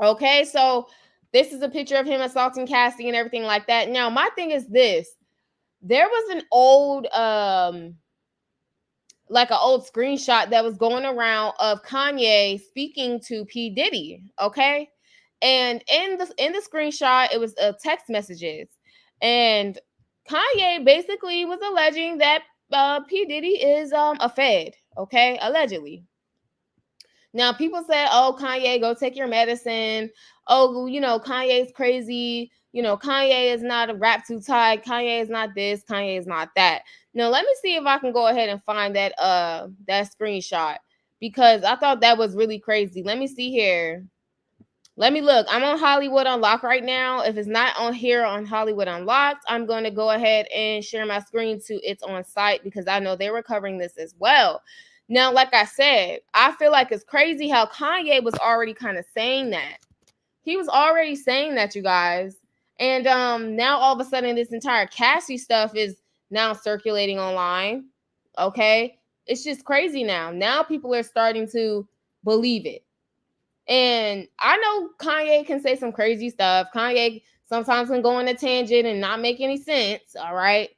Okay, so this is a picture of him assaulting Cassie and everything like that. Now, my thing is this. There was an old old screenshot that was going around of Kanye speaking to P. Diddy, okay? And in the screenshot, it was text messages. And Kanye basically was alleging that P. Diddy is a Fed, okay? Allegedly. Now, people said, oh, Kanye, go take your medicine. Oh, you know, Kanye's crazy. You know, Kanye is not a rap too tight. Kanye is not this. Kanye is not that. Now, let me see if I can go ahead and find that screenshot because I thought that was really crazy. Let me see here. Let me look. I'm on Hollywood Unlocked right now. If it's not on here on Hollywood Unlocked, I'm going to go ahead and share my screen to It's On Site because I know they were covering this as well. Now, like I said, I feel like it's crazy how Kanye was already kind of saying that. He was already saying that, you guys. And now all of a sudden this entire Cassie stuff is now circulating online. Okay. It's just crazy now. Now people are starting to believe it. And I know Kanye can say some crazy stuff. Kanye sometimes can go on a tangent and not make any sense. All right.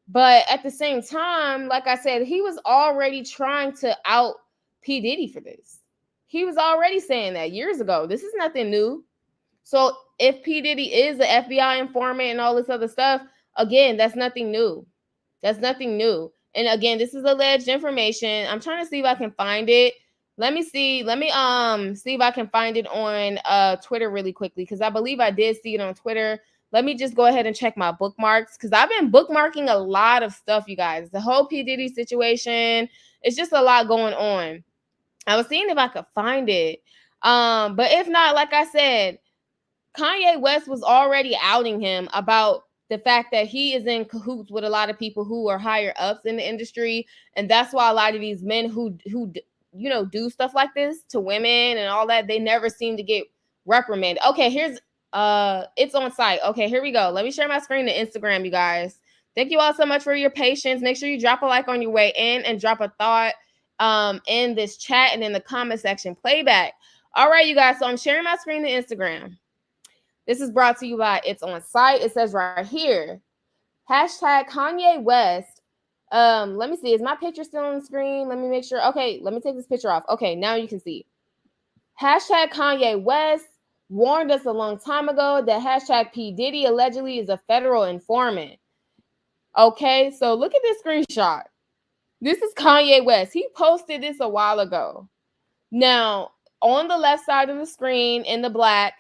But at the same time, like I said, he was already trying to out P. Diddy for this. He was already saying that years ago. This is nothing new. So if P. Diddy is an FBI informant and all this other stuff, again, that's nothing new. That's nothing new. And again, this is alleged information. I'm trying to see if I can find it. Let me see. Let me see if I can find it on Twitter really quickly, because I believe I did see it on Twitter. Let me just go ahead and check my bookmarks, because I've been bookmarking a lot of stuff, you guys. The whole P. Diddy situation, it's just a lot going on. I was seeing if I could find it. But if not, like I said, Kanye West was already outing him about the fact that he is in cahoots with a lot of people who are higher ups in the industry. And that's why a lot of these men who you know, do stuff like this to women and all that, they never seem to get reprimanded. Okay, here's it's on site. Okay, here we go. Let me share my screen to Instagram, you guys. Thank you all so much for your patience. Make sure you drop a like on your way in and drop a thought in this chat and in the comment section. Playback. All right, you guys. So I'm sharing my screen to Instagram. This is brought to you by It's On Site. It says right here, hashtag Kanye West. Let me see. Is my picture still on the screen? Let me make sure. Okay, let me take this picture off. Okay, now you can see. Hashtag Kanye West warned us a long time ago that hashtag P. Diddy allegedly is a federal informant. Okay, so look at this screenshot. This is Kanye West. He posted this a while ago. Now, on the left side of the screen in the black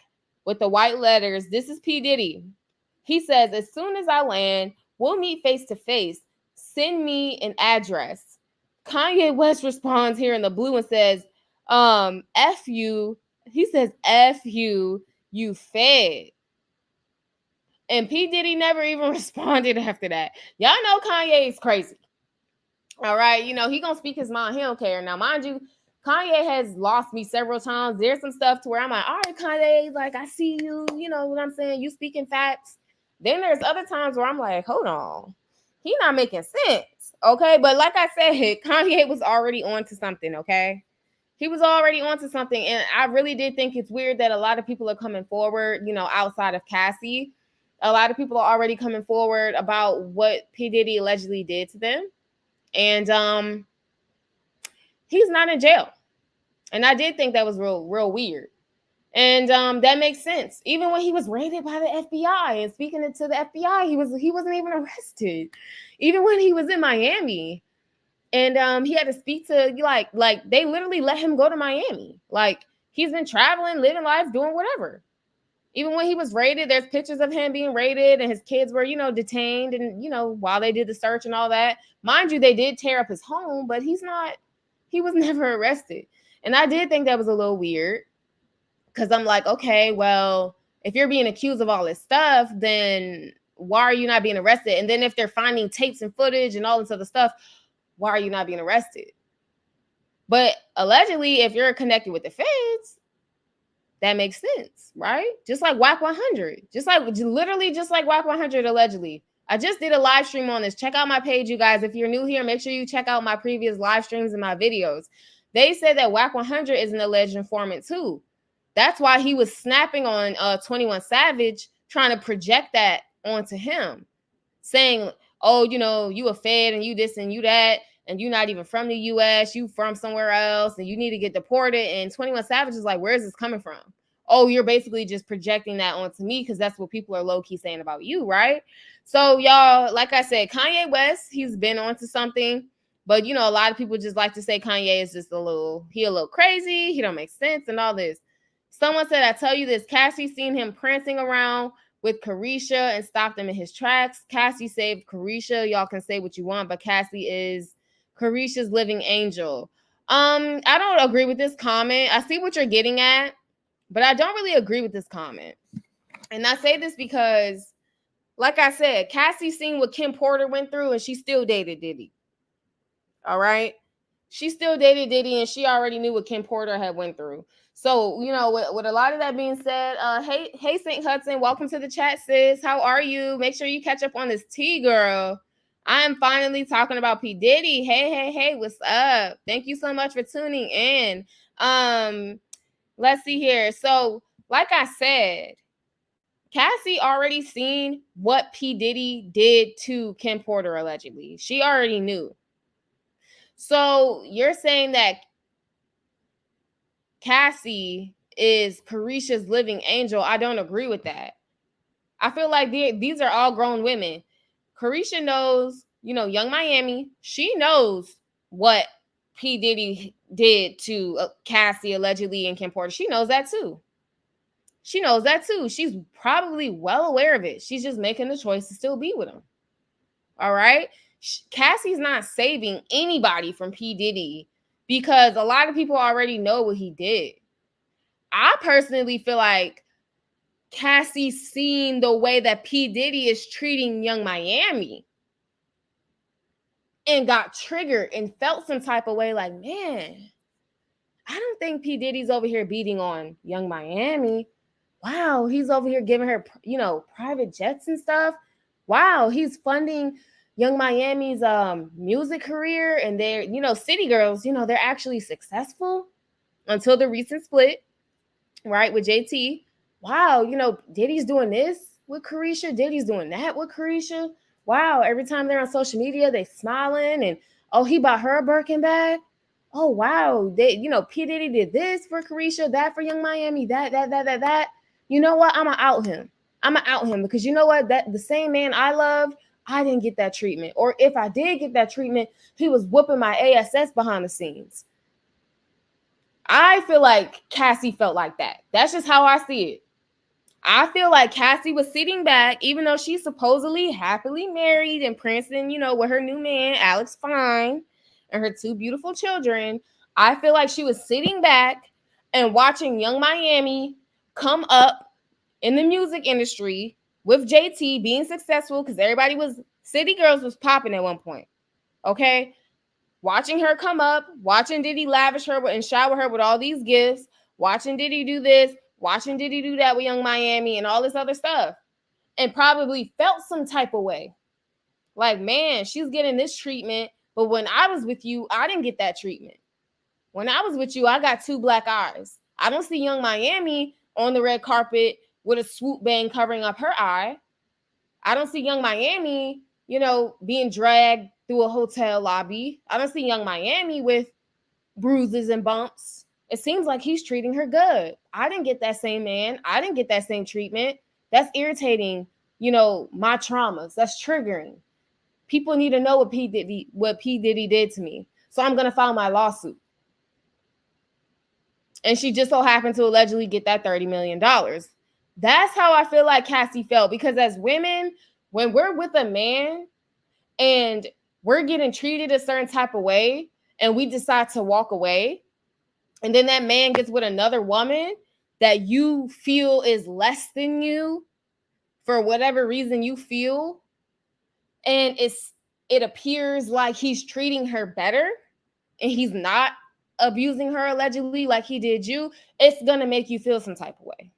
with the white letters, this is P. Diddy. He says, as soon as I land, we'll meet face to face. Send me an address. Kanye West responds here in the blue and says, F you. He says, F you, you fed. And P. Diddy never even responded after that. Y'all know Kanye is crazy. All right. You know, he gonna speak his mind. He don't care. Now, mind you, Kanye has lost me several times. There's some stuff to where I'm like, all right, Kanye, like, I see you. You know what I'm saying? You speaking facts. Then there's other times where I'm like, hold on. He not making sense. Okay. But like I said, Kanye was already on to something. Okay. He was already on to something. And I really did think it's weird that a lot of people are coming forward, you know, outside of Cassie. A lot of people are already coming forward about what P. Diddy allegedly did to them. And he's not in jail. And I did think that was real weird. And that makes sense. Even when he was raided by the FBI and speaking to the FBI, he wasn't even arrested. Even when he was in Miami, and he had to speak to like they literally let him go to Miami. Like, he's been traveling, living life, doing whatever. Even when he was raided, there's pictures of him being raided and his kids were, you know, detained and, you know, while they did the search and all that. Mind you, they did tear up his home, but he was never arrested. And I did think that was a little weird, because I'm like, okay, well, if you're being accused of all this stuff, then why are you not being arrested? And then if they're finding tapes and footage and all this other stuff, why are you not being arrested? But allegedly, if you're connected with the feds, that makes sense, right? Just like WAC 100, literally just like WAC 100 allegedly. I just did a live stream on this. Check out my page, you guys. If you're new here, make sure you check out my previous live streams and my videos. They said that WAC 100 is an alleged informant too. That's why he was snapping on 21 Savage, trying to project that onto him, saying, oh, you know, you a Fed and you this and you that, and you're not even from the U.S., you from somewhere else, and you need to get deported. And 21 Savage is like, where is this coming from? Oh, you're basically just projecting that onto me because that's what people are low-key saying about you, right? So, y'all, like I said, Kanye West, he's been onto something. But, you know, a lot of people just like to say Kanye is just a little crazy. He don't make sense and all this. Someone said, I tell you this, Cassie seen him prancing around with Carisha and stopped him in his tracks. Cassie saved Carisha. Y'all can say what you want, but Cassie is Carisha's living angel. I don't agree with this comment. I see what you're getting at, but I don't really agree with this comment. And I say this because, like I said, Cassie seen what Kim Porter went through and she still dated Diddy. All right? She still dated Diddy and she already knew what Kim Porter had went through. So, you know, with a lot of that being said, hey, St. Hudson, welcome to the chat, sis. How are you? Make sure you catch up on this tea, girl. I am finally talking about P. Diddy. Hey, what's up? Thank you so much for tuning in. Let's see here. So, like I said, Cassie already seen what P. Diddy did to Kim Porter allegedly. She already knew. So you're saying that Cassie is Carisha's living angel. I don't agree with that. I feel like these are all grown women. Carisha knows, Young Miami. She knows what P. Diddy did to Cassie allegedly and Kim Porter. She knows that too. She's probably well aware of it. She's just making the choice to still be with him. All right? Cassie's not saving anybody from P. Diddy because a lot of people already know what he did. I personally feel like Cassie's seen the way that P. Diddy is treating Young Miami and got triggered and felt some type of way like, man, I don't think P. Diddy's over here beating on Young Miami. Wow, he's over here giving her, private jets and stuff. Wow, he's funding Young Miami's music career, and they're, city girls, they're actually successful until the recent split, right, with JT. Wow, Diddy's doing this with Carisha. Diddy's doing that with Carisha. Wow, every time they're on social media, they smiling and, oh, he bought her a Birkin bag. Oh, wow, they, P. Diddy did this for Carisha, that for Young Miami, that. You know what? I'm gonna out him because you know what? That the same man I loved, I didn't get that treatment. Or if I did get that treatment, he was whooping my ass behind the scenes. I feel like Cassie felt like that. That's just how I see it. I feel like Cassie was sitting back, even though she's supposedly happily married in Princeton, with her new man, Alex Fine, and her 2 beautiful children. I feel like she was sitting back and watching Young Miami come up in the music industry with JT being successful because everybody was, City Girls was popping at one point. Okay? Watching her come up, watching Diddy lavish her and shower her with all these gifts, watching Diddy do this, watching Diddy do that with Young Miami and all this other stuff. And probably felt some type of way. Like, man, she's getting this treatment, but when I was with you, I didn't get that treatment. When I was with you, I got 2 black eyes. I don't see Young Miami on the red carpet with a swoop bang covering up her eye. I don't see Young Miami, being dragged through a hotel lobby. I don't see Young Miami with bruises and bumps. It seems like he's treating her good. I didn't get that same man. I didn't get that same treatment. That's irritating, my traumas. That's triggering. People need to know what P. Diddy did to me. So I'm going to file my lawsuit. And she just so happened to allegedly get that $30 million. That's how I feel like Cassie felt. Because as women, when we're with a man and we're getting treated a certain type of way and we decide to walk away, and then that man gets with another woman that you feel is less than you for whatever reason you feel, and it appears like he's treating her better and he's not abusing her allegedly like he did you, it's going to make you feel some type of way.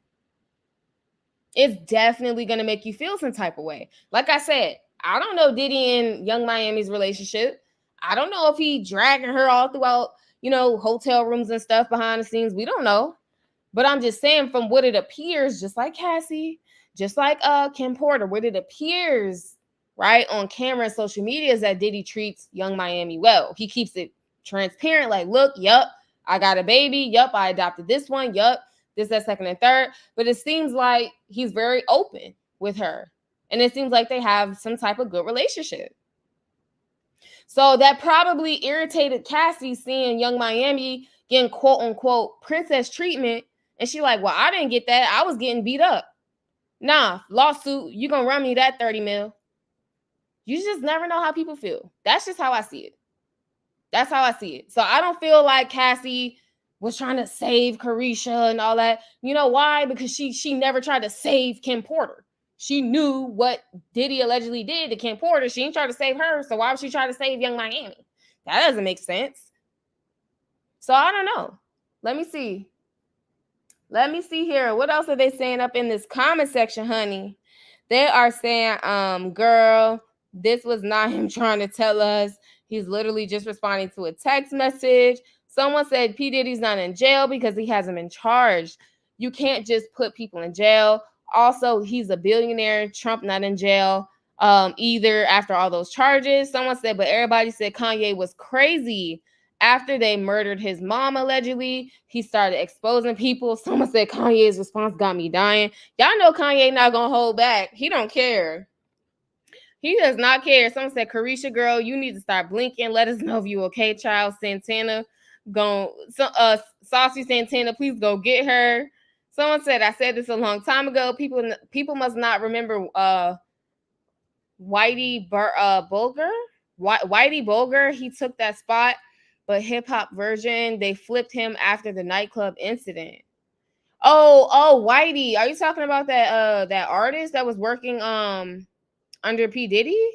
It's definitely going to make you feel some type of way. Like I said, I don't know Diddy and Young Miami's relationship. I don't know if he dragging her all throughout, hotel rooms and stuff behind the scenes. We don't know. But I'm just saying from what it appears, just like Cassie, just like Kim Porter, what it appears, right, on camera and social media is that Diddy treats Young Miami well. He keeps it transparent, like, look, yup, I got a baby. Yup, I adopted this one. Yup, this, that, second, and third. But it seems like he's very open with her. And it seems like they have some type of good relationship. So that probably irritated Cassie seeing Young Miami getting quote unquote princess treatment. And she like, well, I didn't get that. I was getting beat up. Nah, lawsuit, you gonna run me that 30 mil. You just never know how people feel. That's just how I see it. That's how I see it. So I don't feel like Cassie was trying to save Carisha and all that. You know why? Because she never tried to save Kim Porter. She knew what Diddy allegedly did to Kim Porter. She didn't try to save her. So why would she try to save Young Miami? That doesn't make sense. So I don't know. Let me see. Let me see here. What else are they saying up in this comment section, honey? They are saying, girl, This was not him trying to tell us. He's literally just responding to a text message. Someone said P. Diddy's not in jail because he hasn't been charged. You can't just put people in jail. Also, he's a billionaire. Trump not in jail either after all those charges. Someone said, but everybody said Kanye was crazy. After they murdered his mom, allegedly, he started exposing people. Someone said Kanye's response got me dying. Y'all know Kanye not gonna hold back. He don't care. He does not care. Someone said, Carisha, girl, you need to start blinking. Let us know if you okay, child. Santana, Saucy Santana, please go get her. Someone said, I said this a long time ago. People must not remember Whitey Bulger. Whitey Bulger, he took that spot, but hip-hop version, they flipped him after the nightclub incident. Oh, Whitey. Are you talking about that artist that was working under P. Diddy?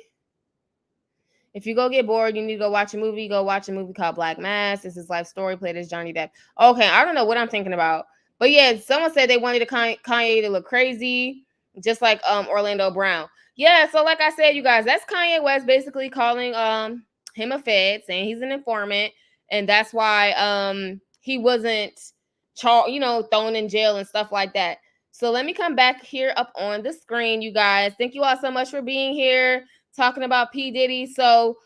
If you go get bored, you need to go watch a movie. Go watch a movie called Black Mass. It's his life story. Played as Johnny Depp. Okay, I don't know what I'm thinking about. But yeah, someone said they wanted Kanye to look crazy, just like Orlando Brown. Yeah, so like I said, you guys, that's Kanye West basically calling him a fed, saying he's an informant, and that's why he wasn't thrown in jail and stuff like that. So let me come back here up on the screen, you guys. Thank you all so much for being here talking about P. Diddy. So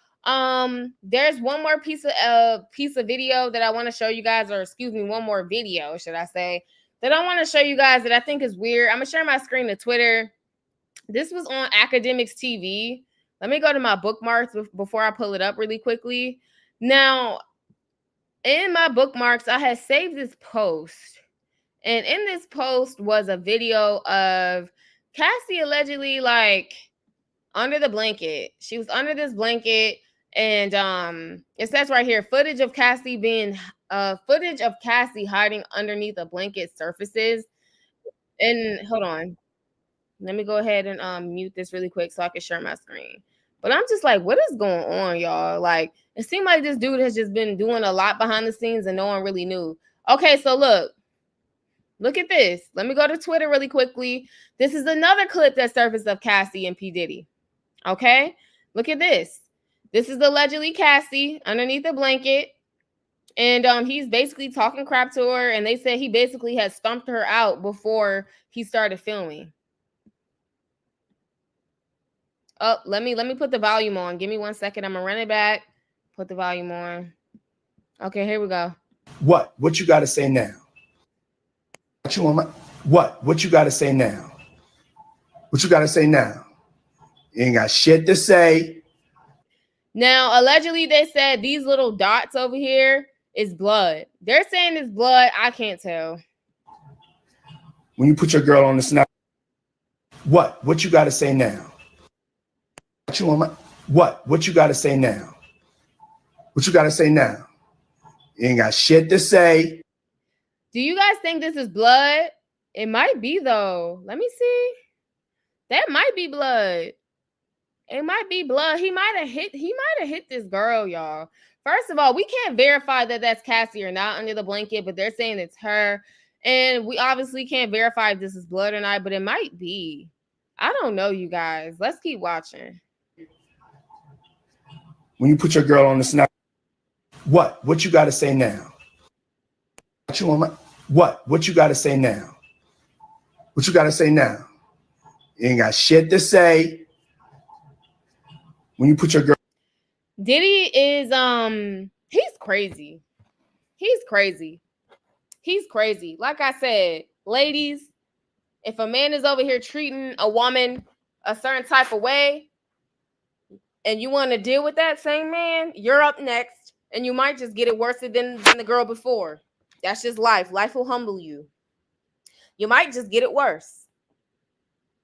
there's one more piece of video that I want to show you guys, or excuse me, one more video, should I say, that I want to show you guys that I think is weird. I'm gonna share my screen to Twitter. This was on Academics TV. Let me go to my bookmarks before I pull it up really quickly. Now, in my bookmarks, I had saved this post. And in this post was a video of Cassie allegedly under the blanket. She was under this blanket, and it says right here, footage of Cassie hiding underneath a blanket surfaces. And hold on. Let me go ahead and mute this really quick so I can share my screen. But I'm just like, what is going on, y'all? Like, it seemed like this dude has just been doing a lot behind the scenes and no one really knew. Okay, so look at this. Let me go to Twitter really quickly. This is another clip that surfaced of Cassie and P. Diddy. Okay, look at this. This is allegedly Cassie underneath the blanket. And he's basically talking crap to her. And they said he basically had stumped her out before he started filming. Oh, let me put the volume on. Give me 1 second. I'm gonna run it back. Put the volume on. Okay, here we go. What you got to say now? What you got to say now? What you got to say now? You ain't got shit to say. Now, allegedly, they said these little dots over here is blood. They're saying it's blood. I can't tell. When you put your girl on the snap, what you got to say now? What you got to say now? What you got to say now? You ain't got shit to say. Do you guys think this is blood? It might be, though. Let me see. That might be blood. It might be blood. He might have hit this girl, y'all. First of all, we can't verify that that's Cassie or not under the blanket, but they're saying it's her. And we obviously can't verify if this is blood or not, but it might be. I don't know, you guys. Let's keep watching. When you put your girl on the snap, what you got to say now? What you got to say now? What you got to say now? You ain't got shit to say. When you put your girl, Diddy is he's crazy. He's crazy. He's crazy. Like I said, ladies, if a man is over here treating a woman a certain type of way, and you want to deal with that same man, you're up next, and you might just get it worse than the girl before. That's just life. Life will humble you. You might just get it worse.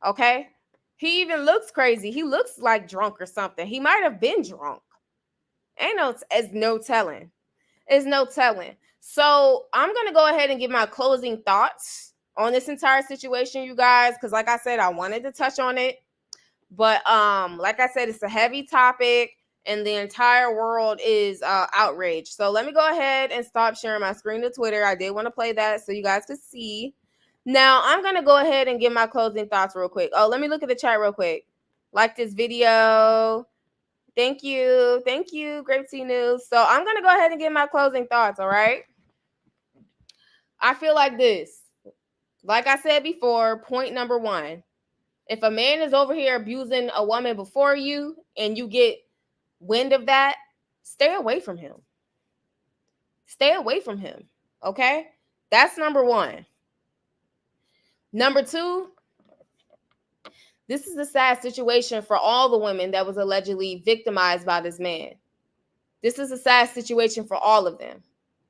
Okay? He even looks crazy. He looks like drunk or something. He might have been drunk. It's no telling. It's no telling. So I'm going to go ahead and give my closing thoughts on this entire situation, you guys, because like I said, I wanted to touch on it. But like I said, it's a heavy topic and the entire world is outraged. So let me go ahead and stop sharing my screen to Twitter. I did want to play that so you guys could see. Now I'm going to go ahead and give my closing thoughts real quick. Oh, let me look at the chat real quick. like this video. Thank you. Thank you, Grape Tea News. So I'm going to go ahead and get my closing thoughts, all right? I feel like this. Like I said before, point number one. If a man is over here abusing a woman before you and you get wind of that, stay away from him. Stay away from him, okay? That's number one. Number two, this is a sad situation for all the women that was allegedly victimized by this man. This is a sad situation for all of them,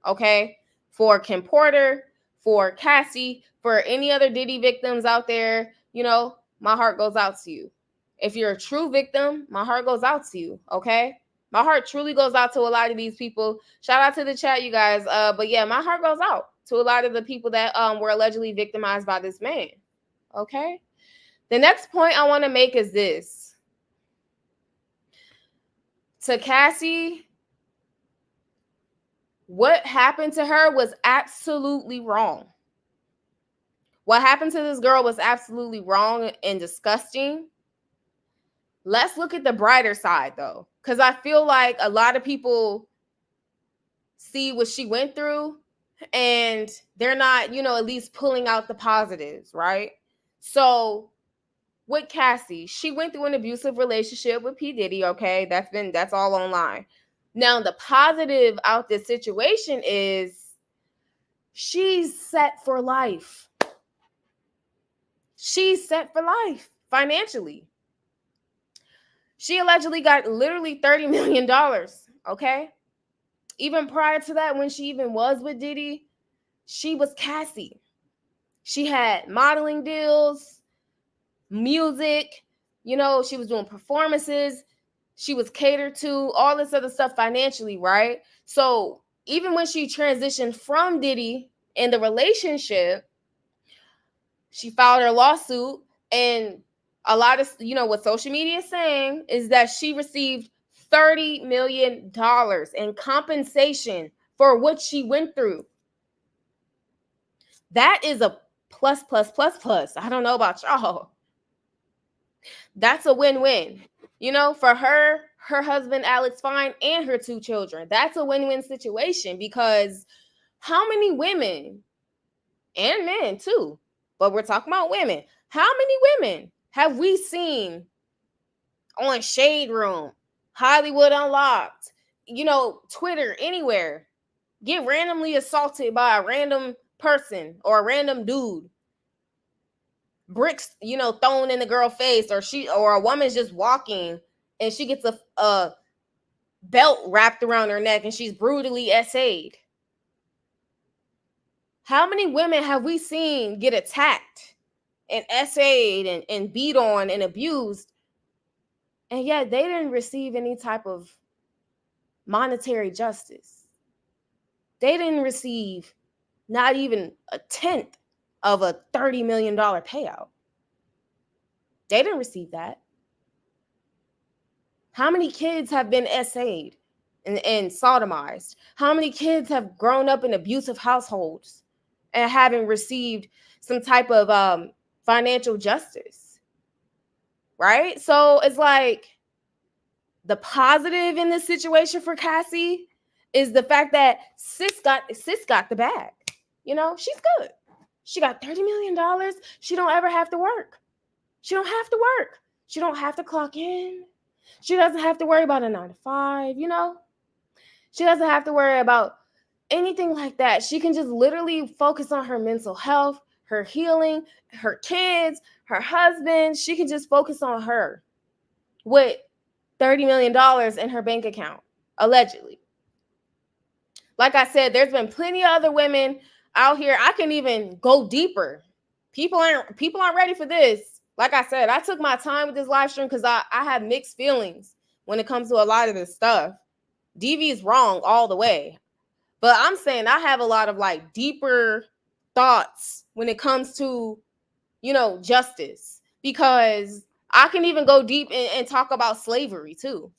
okay? For Kim Porter, for Cassie, for any other Diddy victims out there, you know, my heart goes out to you. If you're a true victim, my heart goes out to you, okay? My heart truly goes out to a lot of these people. Shout out to the chat, you guys. But yeah, my heart goes out to a lot of the people that were allegedly victimized by this man, okay? The next point I want to make is this. To Cassie, what happened to her was absolutely wrong. What happened to this girl was absolutely wrong and disgusting. Let's look at the brighter side, though, because I feel like a lot of people see what she went through and they're not, you know, at least pulling out the positives, right? So with Cassie, she went through an abusive relationship with P. Diddy, okay? That's all online. Now, the positive out this situation is she's set for life. She's set for life financially. She allegedly got literally $30 million, okay? Even prior to that, when she even was with Diddy, she was Cassie. She had modeling deals, music, you know, she was doing performances. She was catered to, all this other stuff financially, right? So even when she transitioned from Diddy in the relationship, she filed her lawsuit, and a lot of, you know, what social media is saying is that she received $30 million in compensation for what she went through. That is a plus. I don't know about y'all. That's a win-win. You know, for her husband, Alex Fine, and her 2 children. That's a win-win situation, because how many women, and men too, but we're talking about women, how many women have we seen on Shade Room, Hollywood Unlocked, you know, Twitter, anywhere, get randomly assaulted by a random person or a random dude? Bricks, you know, thrown in the girl's face, or a woman's just walking and she gets a belt wrapped around her neck and she's brutally essayed. How many women have we seen get attacked and essayed and beat on and abused, and yet they didn't receive any type of monetary justice? They didn't receive not even a tenth of a $30 million payout. They didn't receive that. How many kids have been essayed and sodomized? How many kids have grown up in abusive households and haven't received some type of financial justice? Right? So it's like, the positive in this situation for Cassie is the fact that sis got the bag. You know, she's good. She got $30 million. She don't ever have to work. She don't have to work. She don't have to clock in. She doesn't have to worry about a 9 to 5, you know? She doesn't have to worry about anything like that. She can just literally focus on her mental health, her healing, her kids, her husband. She can just focus on her with $30 million in her bank account, allegedly. Like I said, there's been plenty of other women out here. I can even go deeper. People aren't ready for this. Like I said, I took my time with this live stream because I have mixed feelings when it comes to a lot of this stuff. DV is wrong all the way. But I'm saying I have a lot of like deeper thoughts when it comes to, you know, justice, because I can even go deep and talk about slavery too.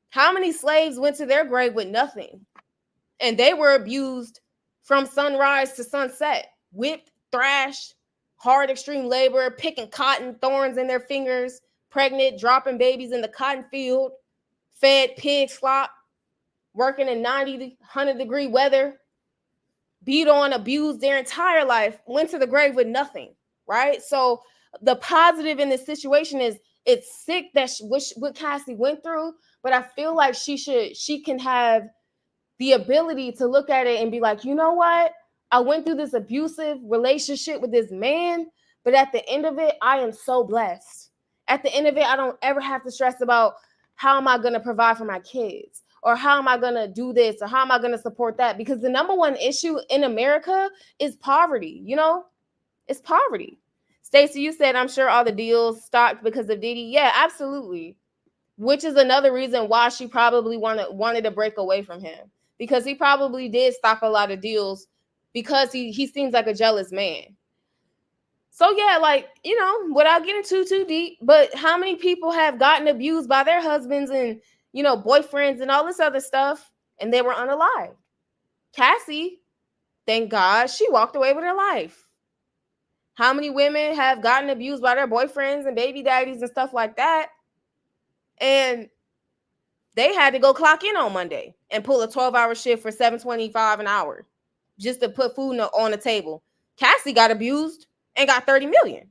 How many slaves went to their grave with nothing? And they were abused from sunrise to sunset, whipped, thrashed, hard extreme labor, picking cotton, thorns in their fingers, pregnant, dropping babies in the cotton field, fed pig slop, working in 90, 100-degree weather, beat on, abused their entire life, went to the grave with nothing, right? So the positive in this situation is it's sick that what Cassie went through, but I feel like she can have the ability to look at it and be like, you know what? I went through this abusive relationship with this man, but at the end of it, I am so blessed. At the end of it, I don't ever have to stress about how am I going to provide for my kids, or how am I going to do this, or how am I going to support that? Because the number one issue in America is poverty, it's poverty. Stacey, you said, I'm sure all the deals stopped because of Diddy. Yeah, absolutely. Which is another reason why she probably wanted to break away from him, because he probably did stop a lot of deals because he seems like a jealous man. So yeah, like, without getting too deep, but how many people have gotten abused by their husbands and, boyfriends and all this other stuff, and they were unalived? Cassie, thank God, she walked away with her life. How many women have gotten abused by their boyfriends and baby daddies and stuff like that, and they had to go clock in on Monday and pull a 12-hour shift for $7.25 an hour just to put food on the table? Cassie got abused and got 30 million.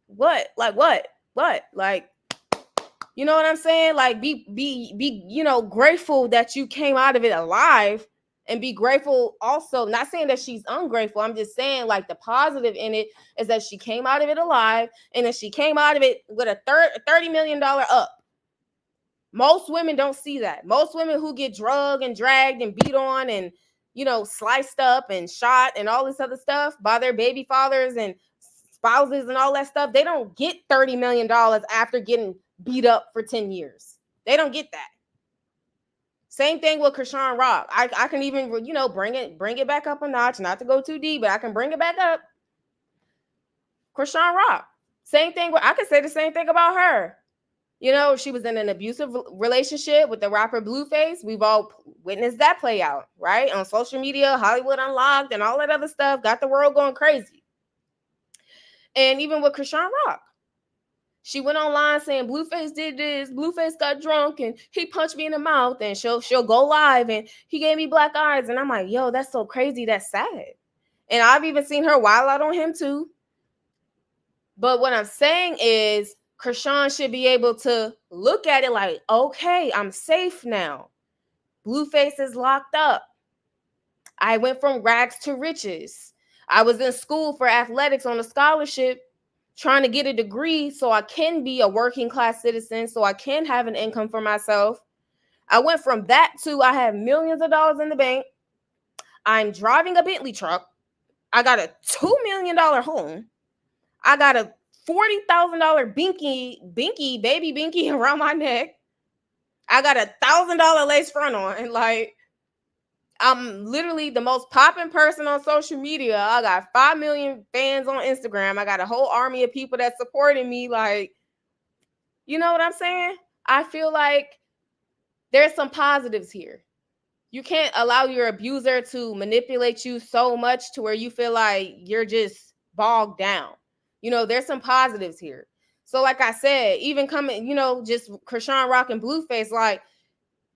What? Like what? Like, you know what I'm saying? Like, be grateful that you came out of it alive, and be grateful also. Not saying that she's ungrateful. I'm just saying, like, the positive in it is that she came out of it alive, and that she came out of it with a $30 million up. Most women don't see that. Most women who get drugged and dragged and beat on and, sliced up and shot and all this other stuff by their baby fathers and spouses and all that stuff, they don't get $30 million after getting beat up for 10 years. They don't get that. Same thing with Krishan Rock. I can even, bring it back up a notch, not to go too deep, but I can bring it back up. Krishan Rock. Same thing. I can say the same thing about her. She was in an abusive relationship with the rapper Blueface. We've all witnessed that play out, right? On social media, Hollywood Unlocked, and all that other stuff got the world going crazy. And even with Krishan Rock, she went online saying Blueface did this, Blueface got drunk, and he punched me in the mouth, and she'll go live, and he gave me black eyes. And I'm like, yo, that's so crazy. That's sad. And I've even seen her wild out on him too. But what I'm saying is, Krishan should be able to look at it like, okay, I'm safe now. Blueface is locked up. I went from rags to riches. I was in school for athletics on a scholarship, trying to get a degree so I can be a working class citizen, so I can have an income for myself. I went from that to I have millions of dollars in the bank. I'm driving a Bentley truck. I got a $2 million home. I got a $40,000 baby binky around my neck. I got a $1,000 lace front on, and like, I'm literally the most popping person on social media. I got 5 million fans on Instagram. I got a whole army of people that's supporting me. Like, you know what I'm saying? I feel like there's some positives here. You can't allow your abuser to manipulate you so much to where you feel like you're just bogged down. There's some positives here. So like I said, even coming, just Krishan Rock and Blueface, like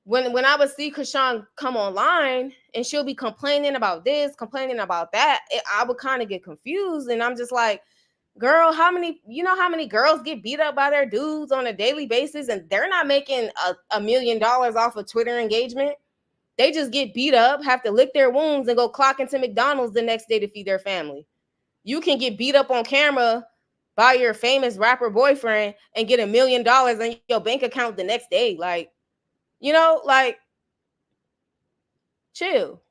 when I would see Krishan come online and she'll be complaining about this, complaining about that, I would kind of get confused. And I'm just like, girl, how many girls get beat up by their dudes on a daily basis, and they're not making $1 million off of Twitter engagement? They just get beat up, have to lick their wounds, and go clock into McDonald's the next day to feed their family. You can get beat up on camera by your famous rapper boyfriend and get $1 million in your bank account the next day. Like, chill.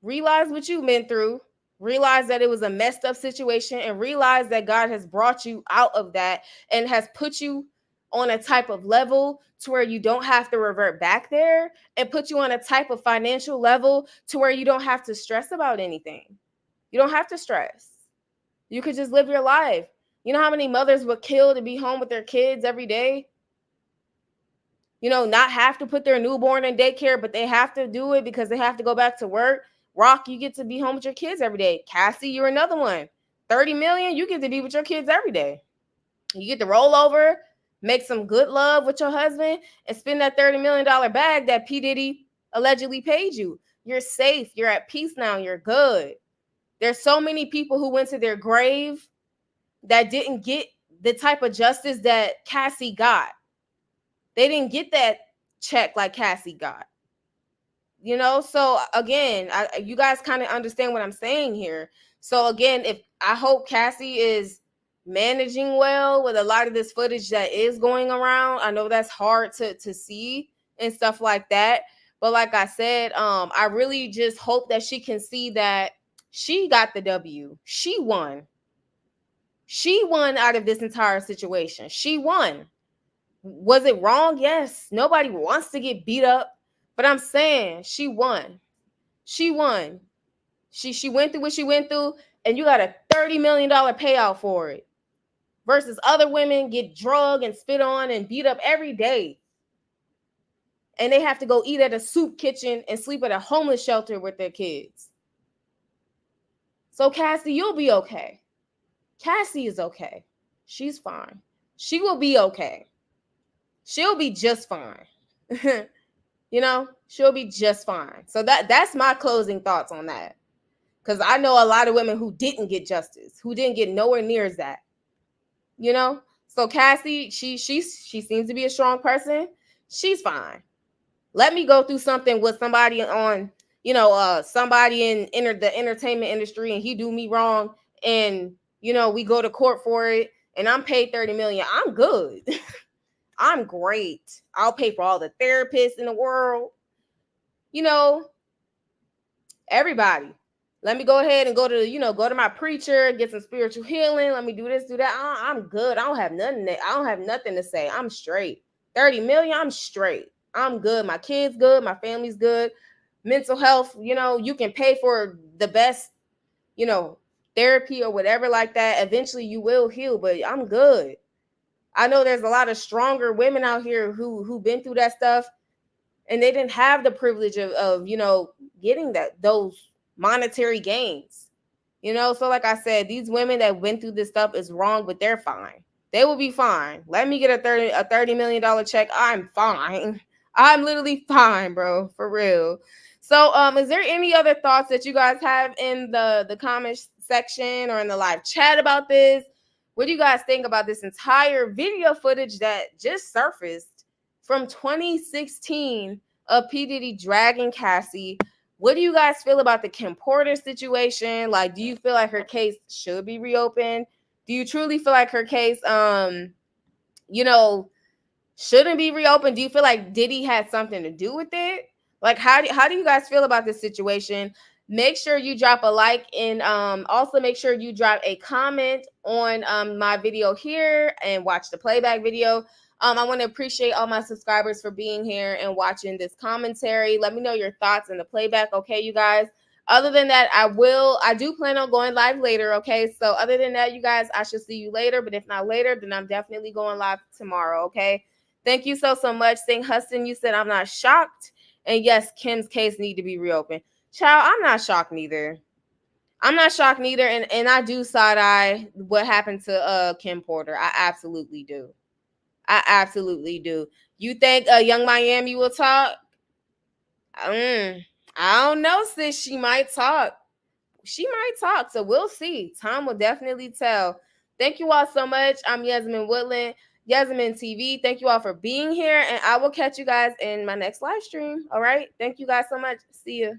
Realize what you've been through. Realize that it was a messed up situation, and realize that God has brought you out of that and has put you on a type of level to where you don't have to revert back there, and put you on a type of financial level to where you don't have to stress about anything. You don't have to stress. You could just live your life. You know how many mothers would kill to be home with their kids every day? Not have to put their newborn in daycare, but they have to do it because they have to go back to work. Rock, you get to be home with your kids every day. Cassie, you're another one. 30 million, you get to be with your kids every day. You get to roll over, make some good love with your husband, and spend that $30 million bag that P. Diddy allegedly paid you. You're safe. You're at peace now. You're good. There's so many people who went to their grave that didn't get the type of justice that Cassie got. They didn't get that check like Cassie got. You know, so again, you guys kind of understand what I'm saying here. So again, if I hope Cassie is managing well with a lot of this footage that is going around. I know that's hard to see and stuff like that. But like I said, I really just hope that she can see that she got the W. She won. She won out of this entire situation. She won. Was it wrong? Yes. Nobody wants to get beat up. But I'm saying she won. She won. She went through what she went through, and you got a $30 million payout for it. Versus other women get drugged and spit on and beat up every day. And they have to go eat at a soup kitchen and sleep at a homeless shelter with their kids. So Cassie, you'll be okay. Cassie is okay. She's fine. She will be okay. She'll be just fine. You know, she'll be just fine. So that's my closing thoughts on that. Because I know a lot of women who didn't get justice, who didn't get nowhere near that. You know? So Cassie, she seems to be a strong person. She's fine. Let me go through something with somebody on, you know, somebody in the entertainment industry, and he do me wrong, and you know, we go to court for it, and I'm paid $30 million. I'm good. I'm great. I'll pay for all the therapists in the world. You know, everybody. Let me go ahead and go to my preacher, get some spiritual healing. Let me do this, do that. I'm good. I don't have nothing to say. I'm straight. 30 million, I'm straight. I'm good. My kids good. My family's good. Mental health, you know, you can pay for the best, you know, therapy or whatever like that. Eventually you will heal, but I'm good. I know there's a lot of stronger women out here who've been through that stuff, and they didn't have the privilege of you know, getting those monetary gains. You know, so like I said, these women that went through this stuff is wrong, but they're fine. They will be fine. Let me get a $30 million check. I'm fine. I'm literally fine, bro, for real. So is there any other thoughts that you guys have in the comments section or in the live chat about this? What do you guys think about this entire video footage that just surfaced from 2016 of P. Diddy dragging Cassie? What do you guys feel about the Kim Porter situation? Like, do you feel like her case should be reopened? Do you truly feel like her case, you know, shouldn't be reopened? Do you feel like Diddy had something to do with it? Like, how do you guys feel about this situation? Make sure you drop a like, and also make sure you drop a comment on my video here and watch the playback video. I want to appreciate all my subscribers for being here and watching this commentary. Let me know your thoughts in the playback, okay, you guys? Other than that, I do plan on going live later, okay? So other than that, you guys, I shall see you later. But if not later, then I'm definitely going live tomorrow, okay? Thank you so much. Saint Huston, you said I'm not shocked. And yes, Kim's case need to be reopened. Child, I'm not shocked neither. I'm not shocked neither. And I do side-eye what happened to Kim Porter. I absolutely do. I absolutely do. You think Young Miami will talk? I don't know, sis. She might talk. She might talk. So we'll see. Time will definitely tell. Thank you all so much. I'm Yasmin Woodland, Yasmin TV. Thank you all for being here. And I will catch you guys in my next live stream. All right. Thank you guys so much. See you.